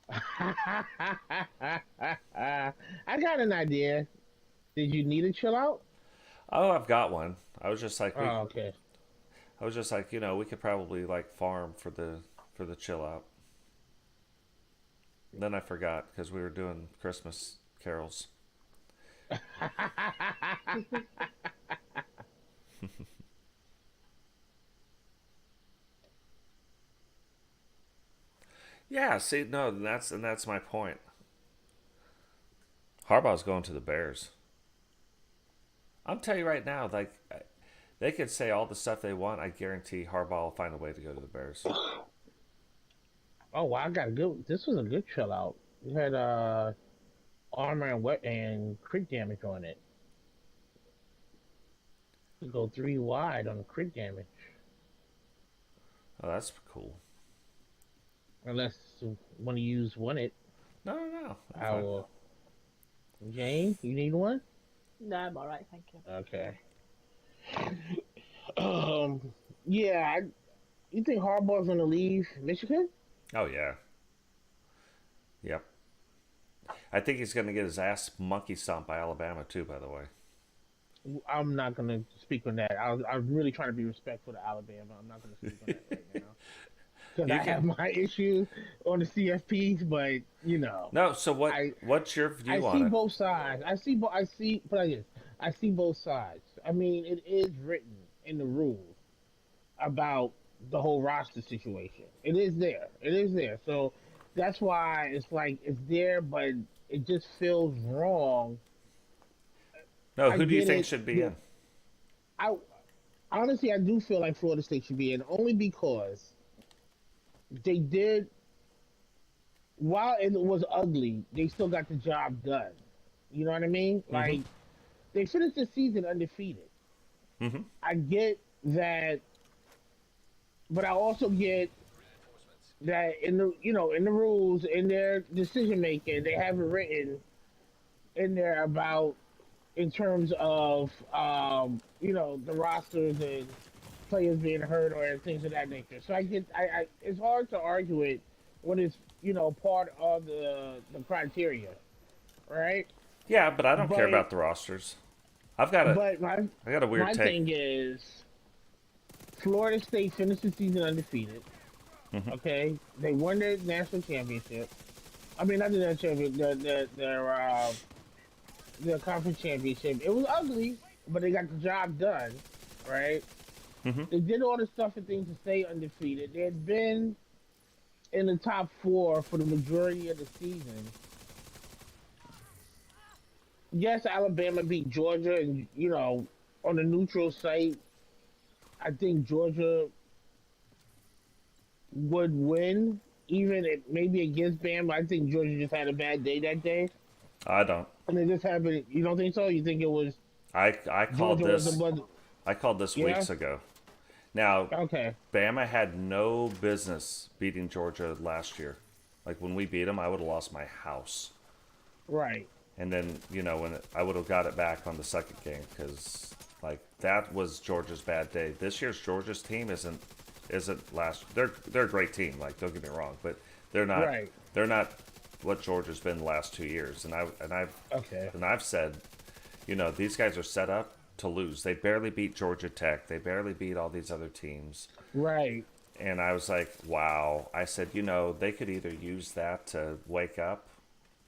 I got an idea. Did you need a chill out? Oh, I've got one. I was just like, Oh, okay. I was just like, we could probably like farm for the chill out. Then I forgot because we were doing Christmas carols. Yeah, see, no, that's my point. Harbaugh's going to the Bears. I'm telling you right now, like they could say all the stuff they want. I guarantee Harbaugh will find a way to go to the Bears. Oh, wow, I got a good. This was a good chill out. We had armor and wet and crit damage on it. You go 3 wide on the crit damage. Oh, that's cool. Unless you want to use one it. No, no, no. I'm I fine. will. Jane, you need one? No, I'm alright, thank you. Okay. Yeah. You think Harbaugh's gonna leave Michigan? Oh yeah. Yep. I think he's going to get his ass monkey stomped by Alabama too. By the way. I'm not gonna speak on that. I'm really trying to be respectful to Alabama. I'm not gonna speak on that right now because I have my issues on the CFPs, but No. So what? What's your I view on see it? both sides. I see. I see. But I see both sides. I mean, it is written in the rules about the whole roster situation. It is there. It is there. So that's why it's like it's there, but it just feels wrong. No. I Who do you get think it. should be in? I honestly, I do feel like Florida State should be in only because they did. While it was ugly, they still got the job done. You know what I mean? Like they finished the season undefeated. Mm-hmm. I get that, but I also get that in the rules in their decision making they have it written in there about in terms of the rosters and players being hurt or things of that nature. So I it's hard to argue it when it's part of the criteria, right? Yeah, but I don't care But about the rosters. I've got a but I got a weird my take. thing is Florida State finished the season undefeated. Okay, they won their national championship. I mean, not the national championship, their conference championship. It was ugly, but they got the job done, right? They did all the stuff and things to stay undefeated. They had been in the top 4 for the majority of the season. Yes, Alabama beat Georgia, and on a neutral site, I think Georgia would win, even if maybe against Bama. I think Georgia just had a bad day that day, I don't. and it just happened. You don't think so? You think it was I called Georgia was this. the one? I called this Yeah? weeks ago. Now, Okay, Bama had no business beating Georgia last year. Like when we beat them, I would have lost my house. right. And then I would have got it back on the second game because like that was Georgia's bad day. This year's Georgia's team isn't last. They're a great team. Like don't get me wrong, but they're not. Right. They're not what Georgia's been the last 2 years. Okay. I've said, these guys are set up to lose. They barely beat Georgia Tech. They barely beat all these other teams. Right. And I was like, wow. I said, they could either use that to wake up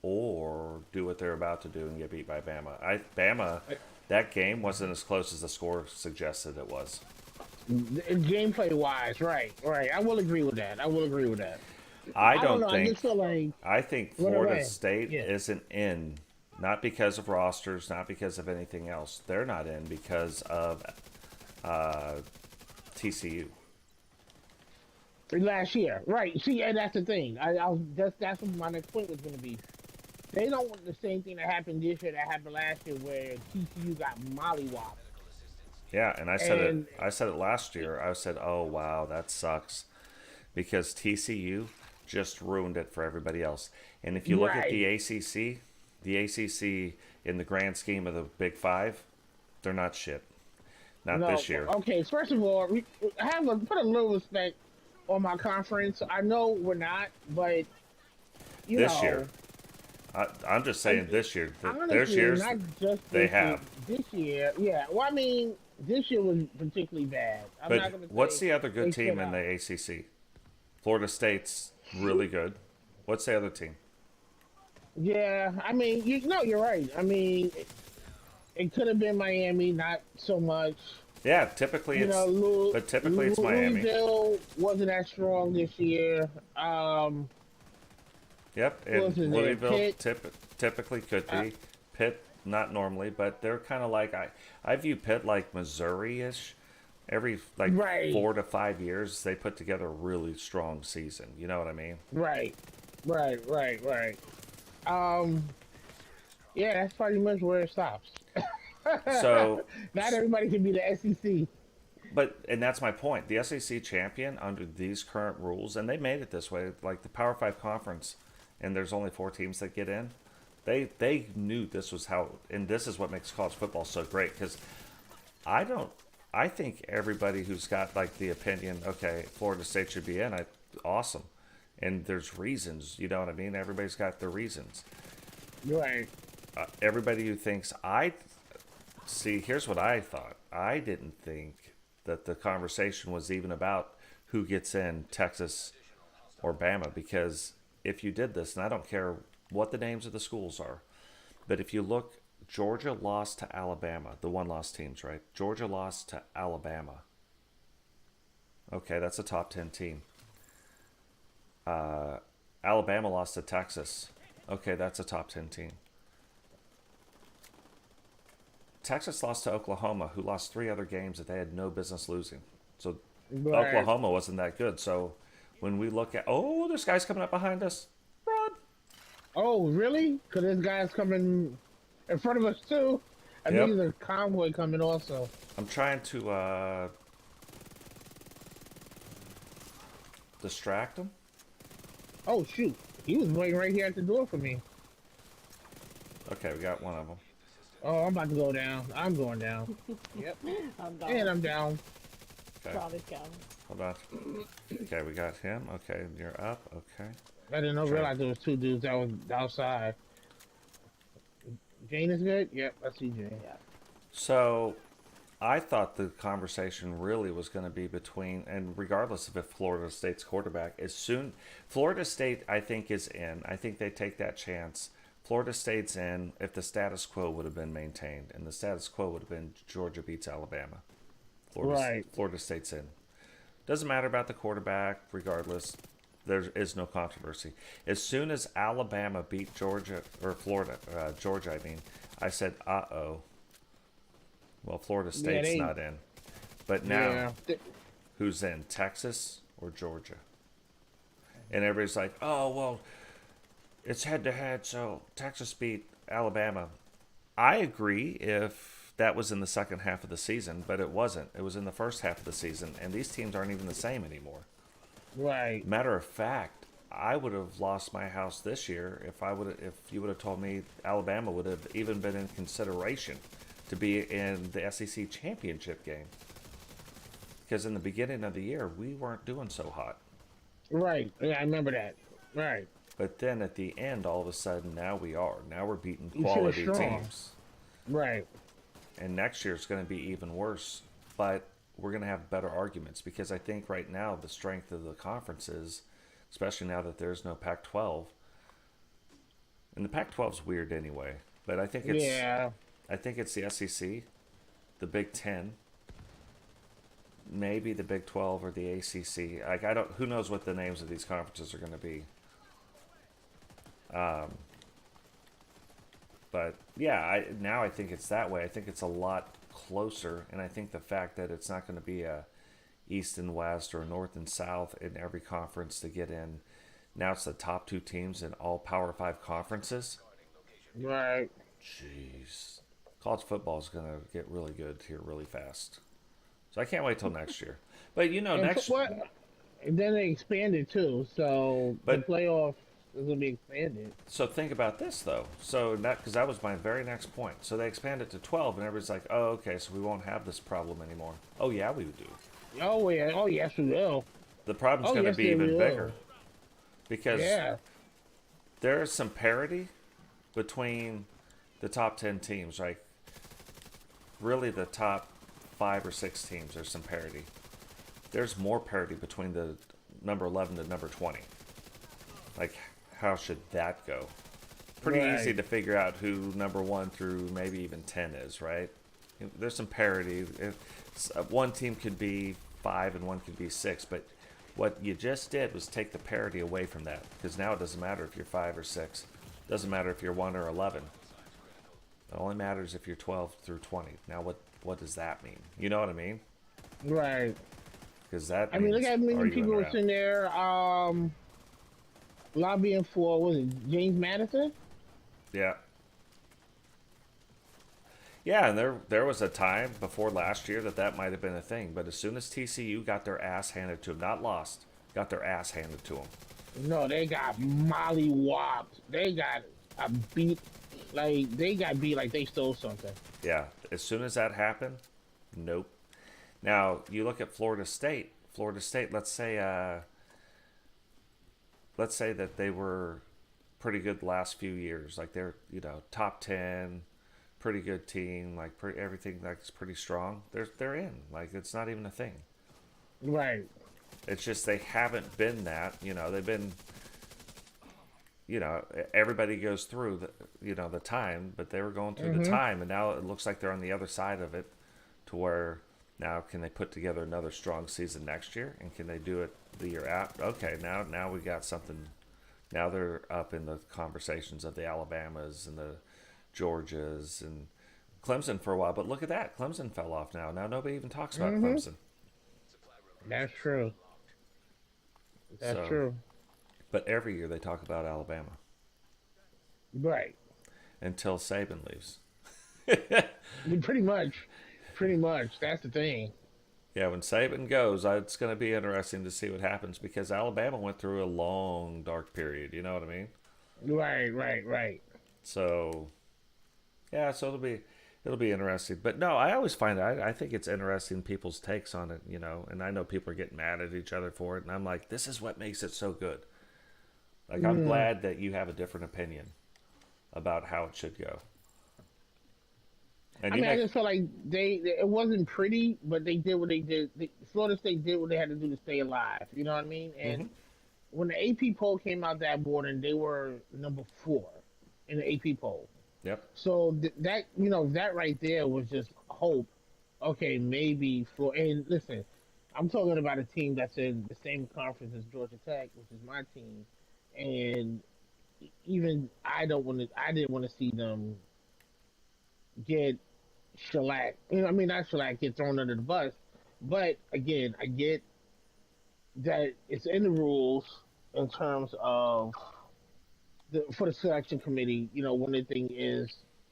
or do what they're about to do and get beat by Bama. Bama, that game wasn't as close as the score suggested it was. Gameplay wise, right. I will agree with that. I don't don't know. I think. just feel like I think What Florida away. State Yeah. isn't in, not because of rosters, not because of anything else. They're not in because of TCU. last year, right? See, and that's the thing. That's what my next point was going to be. They don't want the same thing that happened this year that happened last year, where TCU got mollywopped. Yeah, and I said And- it. I said it last year. I said, "Oh wow, that sucks," because TCU just ruined it for everybody else. And if you look at the ACC in the grand scheme of the Big Five, they're not shit. Not No, this year. okay. First of all, put a little respect on my conference. I know we're not, but you This year, know, I'm just saying this year. There's honestly, years not just they this year. have. This year, yeah. Well, I mean, this year was particularly bad. I'm not But going to what's say the other good they team stood in the out. ACC? Florida State's really good. What's the other team? Yeah, I mean, you're right. I mean, it could have been Miami, not so much. Yeah, typically You know, typically it's Miami. Louisville wasn't as strong this year. Yep, Who and else is there? Louisville Pitt. typically could Uh, be. Pitt, not normally, but they're kind of like I view Pitt like Missouri-ish. Every like right, 4 to 5 years, they put together a really strong season. You know what I mean? right, right. Um, yeah, that's pretty much where it stops. So, Not everybody can be the SEC. and that's my point. The SEC champion under these current rules, and they made it this way. Like the Power Five conference, and there's only 4 teams that get in. They knew this was how, and this is what makes college football so great. Because I don't, I think everybody who's got like the opinion, okay, Florida State should be in, awesome, and there's reasons. You know what I mean? Everybody's got their reasons. Right. Everybody who thinks see, here's what I thought. I didn't think that the conversation was even about who gets in, Texas or Bama, because if you did this, and I don't care what the names of the schools are, but if you look, Georgia lost to Alabama, the one-loss teams, right? Georgia lost to Alabama. Okay, that's a top 10 team. Alabama lost to Texas. Okay, that's a top 10 team. Texas lost to Oklahoma, who lost 3 other games that they had no business losing. So Right. Oklahoma wasn't that good. So when we look at, oh, this guy's coming up behind us. Run. Oh, really? Because this guy's coming in front of us too. I think Yep. there's a convoy coming also. I'm trying to distract him. Oh shoot, he was waiting right here at the door for me. Okay, we got one of them. Oh, I'm about to go down. I'm going down. Yep. I'm down. And I'm down. Okay, Charlie's down. hold on. Okay, we got him. Okay, you're up. Okay. I didn't realize there was 2 dudes that was outside. Jane is good? Yep, I see Jane. Yeah. So I thought the conversation really was going to be between, and regardless of if Florida State's quarterback, Florida State, I think, is in. I think they take that chance. Florida State's in if the status quo would have been maintained, and the status quo would have been Georgia beats Alabama. Right. Florida State's in. Doesn't matter about the quarterback, regardless. There is no controversy. As soon as Alabama beat Georgia, or Georgia, I mean, I said, uh-oh. Well, Florida State's not in. But now, who's in? Texas or Georgia? And everybody's like, oh, well, it's head-to-head, so Texas beat Alabama. I agree if that was in the second half of the season, but it wasn't. It was in the first half of the season, and these teams aren't even the same anymore. Right. Matter of fact, I would have lost my house this year if you would have told me Alabama would have even been in consideration to be in the SEC championship game. Because in the beginning of the year, we weren't doing so hot. Right. Yeah, I remember that. Right. But then at the end, all of a sudden, now we are. Now we're beating You quality feel strong. teams. Right. And next year it's going to be even worse. But we're going to have better arguments because I think right now the strength of the conferences, especially now that there's no Pac-12, and the Pac-12 is weird anyway. But I think it's the SEC, the Big Ten, maybe the Big 12 or the ACC. Like who knows what the names of these conferences are going to be. But yeah, now I think it's that way. I think it's a lot closer, and I think the fact that it's not going to be a East and West or North and South in every conference to get in. Now it's the top 2 teams in all Power 5 conferences. Right. Jeez, college football is going to get really good here really fast. So I can't wait till next year. But And next. what? And then they expanded too, so the But playoff is gonna be expanded. so think about this though. So that because that was my very next point. So they expanded to 12, and everybody's like, "Oh, okay, so we won't have this problem anymore." Oh yeah, we do. Oh yeah, oh yes we will. The problem's Oh going to yes be they even bigger will. because Yeah. there is some parity between the top 10 teams. Like really, the top 5 or 6 teams. There's some parity. There's more parity between the number 11 to number 20. Like, how should that go? Pretty easy Right. to figure out who number 1 through maybe even 10 is, right? There's some parity. One team could be 5 and one could be 6, but what you just did was take the parity away from that because now it doesn't matter if you're 5 or 6. It doesn't matter if you're 1 or 11. It only matters if you're 12 through 20. Now, what does that mean? You know what I mean? Right. Because that I mean, look means, at how are many you in people or were out? sitting there lobbying for was it James Madison? Yeah. Yeah, and there was a time before last year that might have been a thing, but as soon as TCU got their ass handed to them, not lost, got their ass handed to them. No, they got mollywopped. They got a beat like they got beat like they stole something. Yeah, as soon as that happened, nope. Now you look at Florida State. Florida State, let's say that they were pretty good the last few years. Like they're top 10, pretty good team. Like everything like pretty strong. They're in. Like it's not even a thing. Right. It's just they haven't been that. They've been. Everybody goes through the time, but they were going through the time, and now it looks like they're on the other side of it, to where now can they put together another strong season next year, and can they do it the year after? Okay, now we got something. Now they're up in the conversations of the Alabamas and the Georgias and Clemson for a while, but look at that, Clemson fell off now. Now nobody even talks about Clemson. That's true. That's So, true. but every year they talk about Alabama Right. until Saban leaves. Pretty much. Pretty much. That's the thing. Yeah, when Saban goes, it's going to be interesting to see what happens because Alabama went through a long, dark period. You know what I mean? Right, right, right. So, yeah, so it'll be interesting. But no, I always find I think it's interesting people's takes on it. And I know people are getting mad at each other for it, and I'm like, this is what makes it so good. Like, I'm glad that you have a different opinion about how it should go. And I you mean, I make just felt like it wasn't pretty, but they did what they did. Florida State did what they had to do to stay alive. You know what I mean? And when the AP poll came out that morning, they were number 4 in the AP poll. yep, So that right there was just hope. Okay, maybe Florida. And listen, I'm talking about a team that's in the same conference as Georgia Tech, which is my team, and even I didn't want to see them get shellacked. I mean, not shellacked, get thrown under the bus. But again, I get that it's in the rules in terms of for the selection committee. One of the thing is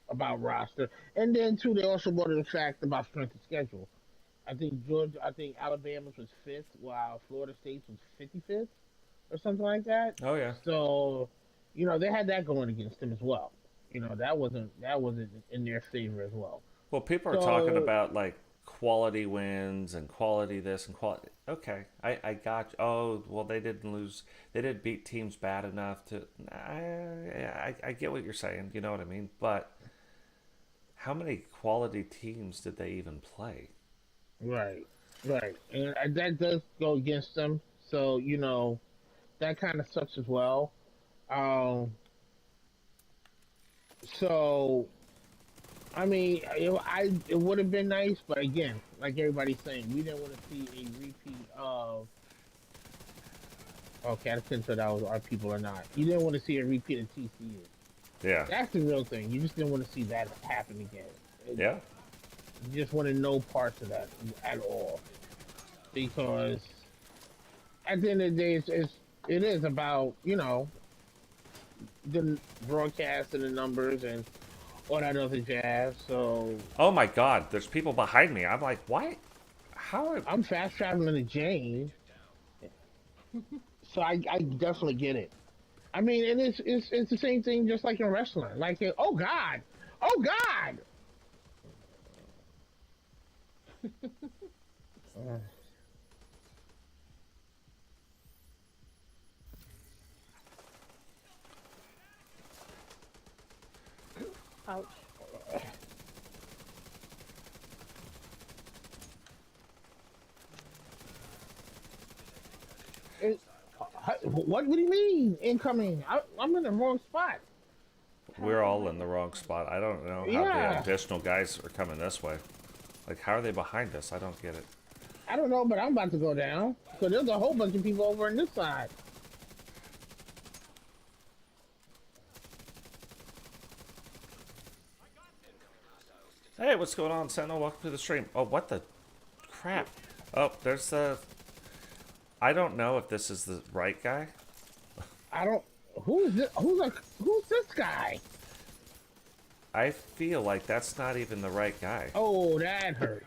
about roster, and then too, they also brought in the fact about strength of schedule. I think Alabama's was 5th, while Florida State's was 55th or something like that. oh yeah. So, they had that going against them as well. That wasn't in their favor as well. Well, people are talking So, about like quality wins and quality this and quality. Okay, I got. Oh, well, they didn't lose. They didn't beat teams bad enough to. I get what you're saying. You know what I mean? But how many quality teams did they even play? right, right, and that does go against them. So that kind of sucks as well. Um, so I mean, it would have been nice, but again, like everybody's saying, we didn't want to see a repeat of. Okay, I couldn't tell that was our people or not. You didn't want to see a repeat of TCU. Yeah, That's the real thing. You just didn't want to see that happen again. yeah. You just wanted no parts of that at all, because at the end of the day, it is about the broadcast and the numbers and all that other jazz. So Oh my God, there's people behind me. I'm like, why? How? I'm fast traveling to Jane. So I definitely get it. I mean, and it's the same thing, just like in wrestling. Like, oh God, oh God. Uh, Ouch. it, what do you mean incoming? I'm in the wrong spot. We're all in the wrong spot. I don't know how the Yeah, additional guys are coming this way. Like, how are they behind us? I don't get it. I don't know, but I'm about to go down because there's a whole bunch of people over on this side. Hey, what's going on, Sentinel? Welcome to the stream. Oh, what the crap? Oh, there's the... I don't know if this is the right guy. I don't. Who's this? Who's this guy? I feel like that's not even the right guy. Oh, that hurt.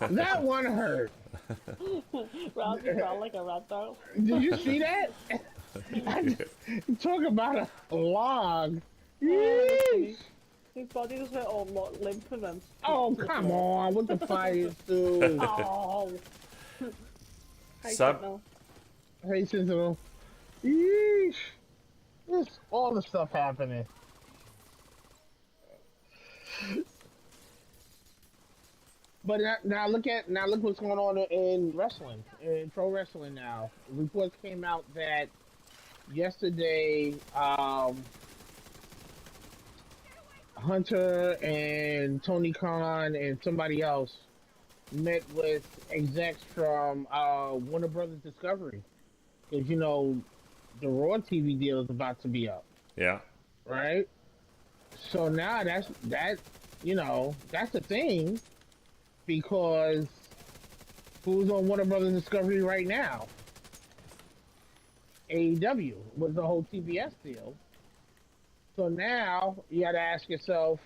That one hurt. Round you felt like a rat dog. Did you see that? Talk about a log. Oh, Yeesh. his body just went all limp and then. Oh, come on. What the fires do? Oh. I Some- don't know. Hey, Sentinel. Yeesh. This all the stuff happening. But now look what's going on in wrestling, in pro wrestling now. Reports came out that yesterday, Hunter and Tony Khan and somebody else met with execs from Warner Brothers Discovery, because the Raw TV deal is about to be up, Yeah. right? So now that's the thing, because who's on Warner Brothers Discovery right now? AEW was the whole TBS deal. So now you got to ask yourself,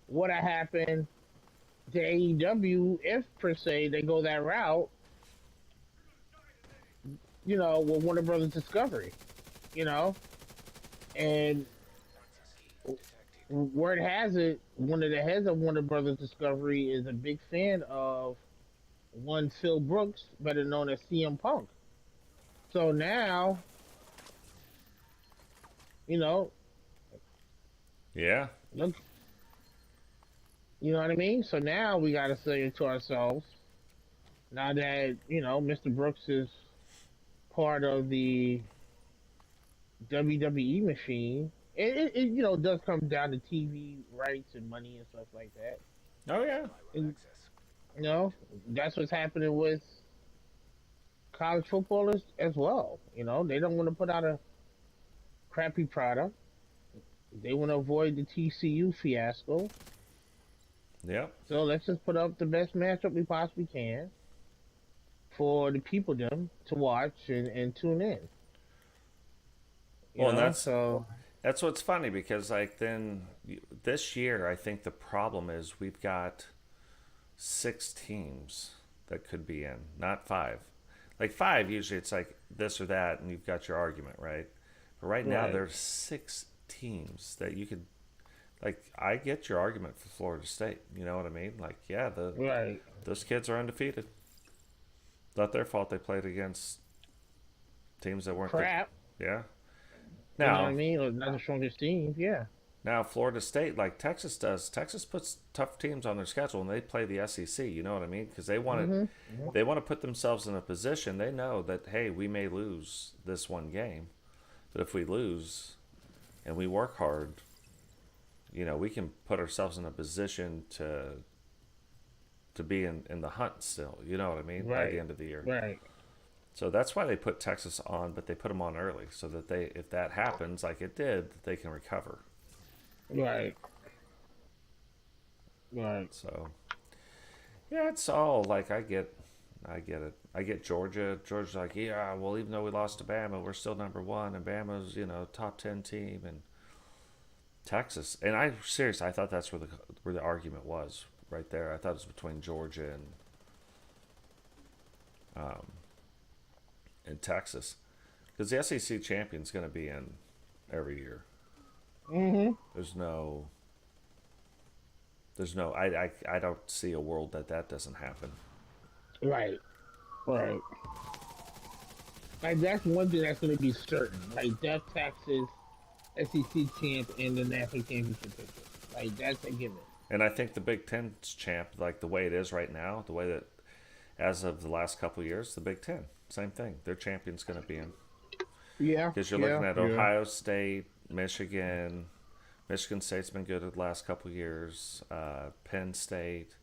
what happened to AEW if, per se, they go that route? With Warner Brothers Discovery, and word has it, one of the heads of Warner Brothers Discovery is a big fan of one Phil Brooks, better known as CM Punk. So now, Yeah. look, you know what I mean? So now we got to say to ourselves, now that, Mr. Brooks is part of the WWE machine, it does come down to TV rights and money and stuff like that. Oh, yeah. And, that's what's happening with college footballers as well. They don't want to put out a crappy product. They want to avoid the TCU fiasco. Yep. So let's just put up the best matchup we possibly can for the people them to watch and tune in. Well, and So that's what's funny, because this year I think the problem is we've got 6 teams that could be in, not 5. Like 5, usually it's like this or that, and you've got your argument, right? But right now there's 6 teams that you could, like, I get your argument for Florida State. You know what I mean? Like, yeah, those kids are undefeated. Not their fault they played against teams that weren't crap. Good. Yeah. You know what Now, I mean? Or not the strongest team. Yeah. now Florida State, like Texas does, Texas puts tough teams on their schedule, and they play the SEC. You know what I mean? Because they want to, they want to put themselves in a position. They know that, hey, we may lose this one game, but if we lose, and we work hard, we can put ourselves in a position to be in the hunt still. You know what I mean? Right. By the end of the year. Right. So that's why they put Texas on, but they put them on early so that if that happens, like it did, they can recover. Right. Right. So, yeah, it's all like I get it. I get Georgia. Georgia's like, yeah, well, even though we lost to Bama, we're still number 1, and Bama's top 10 team, and Texas. And I thought that's where the argument was right there. I thought it was between Georgia in Texas, because the SEC champion's going to be in every year. Mm-hmm. I don't see a world that doesn't happen. Right. Right. Like that's one thing that's going to be certain. Like Death Texas, SEC champ, and the national championship picture. Like that's a given. And I think the Big Ten's champ, like the way it is right now, the way that as of the last couple of years, the Big Ten, same thing. Their champion's going to be in. Yeah. Because you're looking at Ohio State, Michigan. Michigan State's been good the last couple of years. Penn State.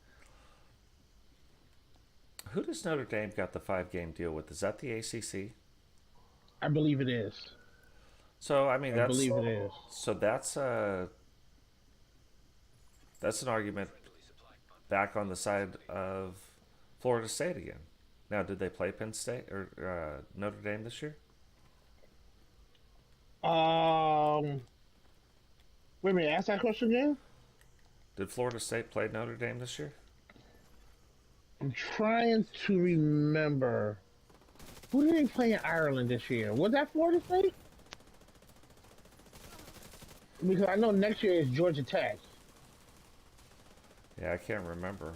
Who does Notre Dame got the 5-game deal with? Is that the ACC? I believe it is. So I mean, I believe it is. So that's an argument back on the side of Florida State again. Now, did they play Penn State or Notre Dame this year? Wait a minute. Ask that question again. Did Florida State play Notre Dame this year? I'm trying to remember. Who did they play in Ireland this year? Was that Florida State? Because I know next year is Georgia Tech. Yeah, I can't remember.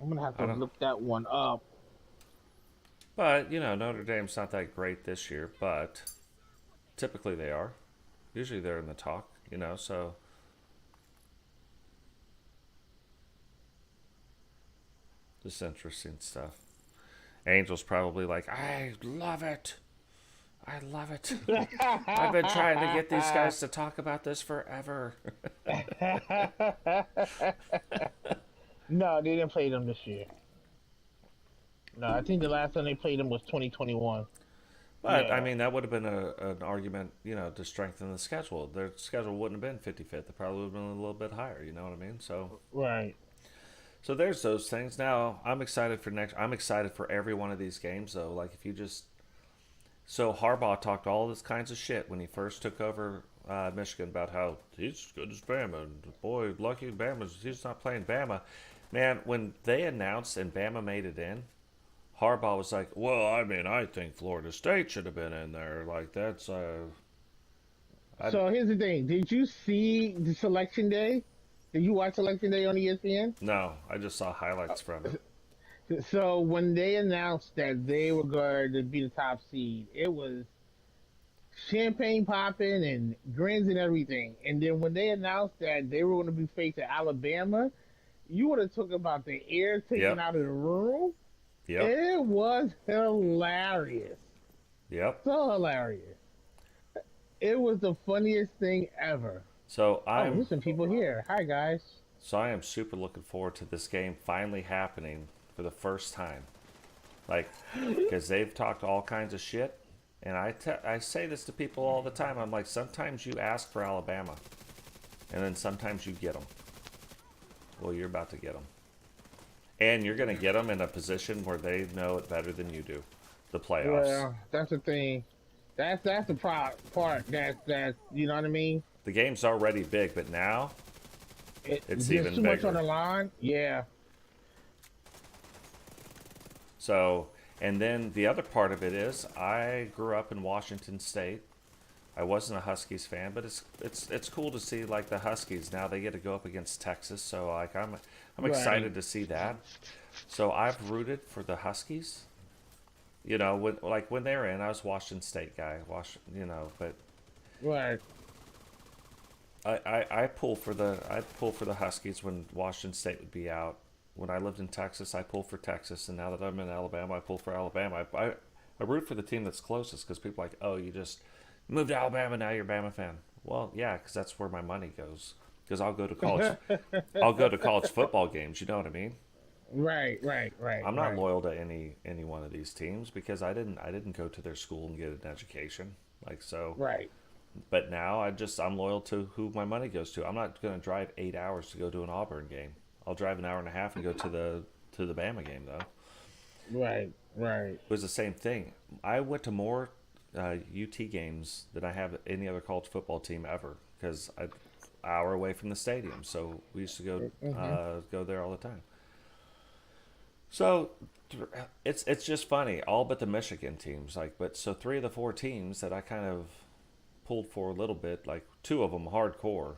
I'm gonna have to look that one up. But Notre Dame's not that great this year, but typically they are. Usually they're in the talk, so. Just interesting stuff. Angel's probably like, I love it. I love it. I've been trying to get these guys to talk about this forever. No, they didn't play them this year. No, I think the last time they played them was 2021. But, Yeah. I mean, that would have been an argument, to strengthen the schedule. Their schedule wouldn't have been 55th. It probably would have been a little bit higher, you know what I mean? So, Right. so there's those things. Now, I'm excited for every one of these games, though. Like, if you just... So, Harbaugh talked all this kinds of shit when he first took over Michigan about how he's as good as Bama. And boy, lucky he's not playing Bama. Man, when they announced and Bama made it in, Harbaugh was like, well, I mean, I think Florida State should have been in there. Like, that's... So here's the thing. Did you see the Selection Day? Did you watch Selection Day on ESPN? No, I just saw highlights from it. So when they announced that they were going to be the top seed, it was champagne popping and grins and everything. And then when they announced that they were going to be facing Alabama, you would have talked about the air taken out of the room. Yep. It was hilarious. Yep. So hilarious. It was the funniest thing ever. So there's some people here. Hi, guys. So I am super looking forward to this game finally happening for the first time. Like, because they've talked all kinds of shit. And I say this to people all the time. I'm like, sometimes you ask for Alabama. And then sometimes you get them. Well, you're about to get them. And you're going to get them in a position where they know it better than you do. The playoffs. Well, that's the thing. That's the part that you know what I mean? The game's already big, but now it's even too bigger. much on the line. Yeah. So, and then the other part of it is, I grew up in Washington State. I wasn't a Huskies fan, but it's cool to see like the Huskies now they get to go up against Texas. So like I'm excited to see that. So I've rooted for the Huskies. When they were in, I was Washington State guy. But Right. I pull for the Huskies when Washington State would be out. When I lived in Texas, I pull for Texas, and now that I'm in Alabama, I pull for Alabama. I root for the team that's closest because people are like, oh, you just moved to Alabama, now you're a Bama fan. Well, yeah, because that's where my money goes. Because I'll go to college football games. You know what I mean? Right. I'm not loyal to any one of these teams because I didn't go to their school and get an education. Like so. Right. But now I'm loyal to who my money goes to. I'm not going to drive 8 hours to go to an Auburn game. I'll drive an hour and a half and go to the Bama game though. Right. It was the same thing. I went to more UT games than I have any other college football team ever because I'm an hour away from the stadium. So we used to go there all the time. So it's just funny, all but the Michigan teams. Like, but so three of the four teams that I kind of pulled for a little bit, like two of them hardcore.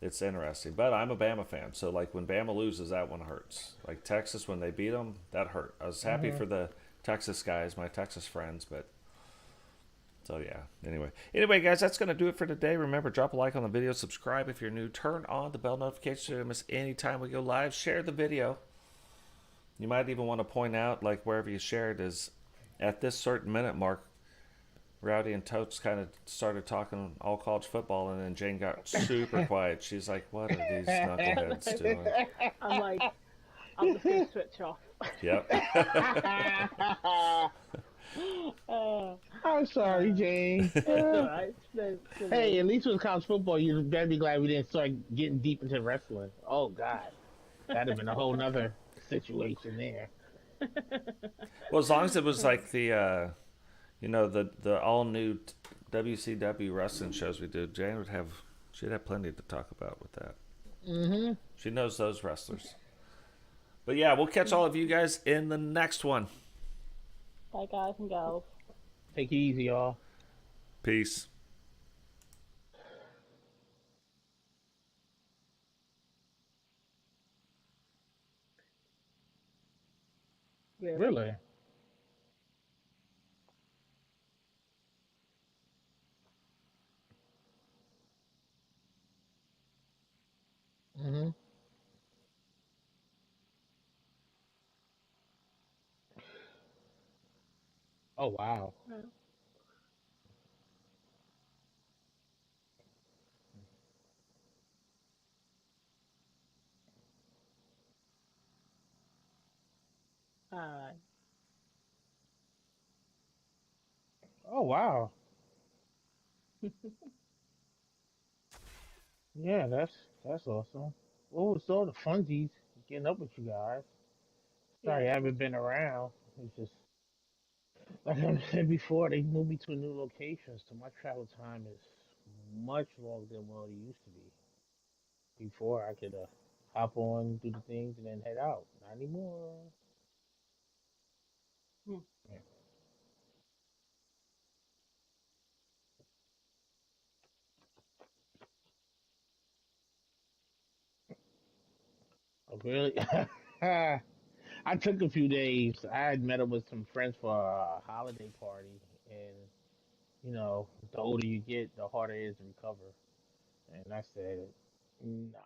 It's interesting, but I'm a Bama fan, so like when Bama loses, that one hurts. Like Texas, when they beat them, that hurt. I was happy Hmm. for the Texas guys, my Texas friends, but so yeah. Anyway, guys, that's gonna do it for today. Remember, drop a like on the video, subscribe if you're new, turn on the bell notification so you don't miss any time we go live. Share the video. You might even want to point out, like wherever you share it, is at this certain minute mark, Rowdy and Totes kind of started talking all college football, and then Jane got super quiet. She's like, "What are these knuckleheads doing?" I'm like, I'm just gonna switch off. Yep. uh, I'm sorry, Jane. it's alright. No Hey, worries. at least with college football, you better be glad we didn't start getting deep into wrestling. Oh God, that'd have been a whole nother situation there. Well, as long as it was like the, the all new WCW wrestling shows we do, Jane would have, she'd have plenty to talk about with that. Hmm. She knows those wrestlers. But yeah, we'll catch all of you guys in the next one. Bye, guys and girls. Take it easy, y'all. Peace. Really? Really? Hmm. Oh wow. No. Alright. Oh wow. Yeah, that's awesome. Oh, it's all the funsies getting up with you guys. Yeah, Sorry, I it's haven't awesome. been around. It's just like I said before, they moved me to a new location, so my travel time is much longer than what it used to be. Before I could hop on, do the things, and then head out. Not anymore. Hmm. Yeah. Oh, really? I took a few days. I had met up with some friends for a holiday party, and the older you get, the harder it is to recover. And I said, "No,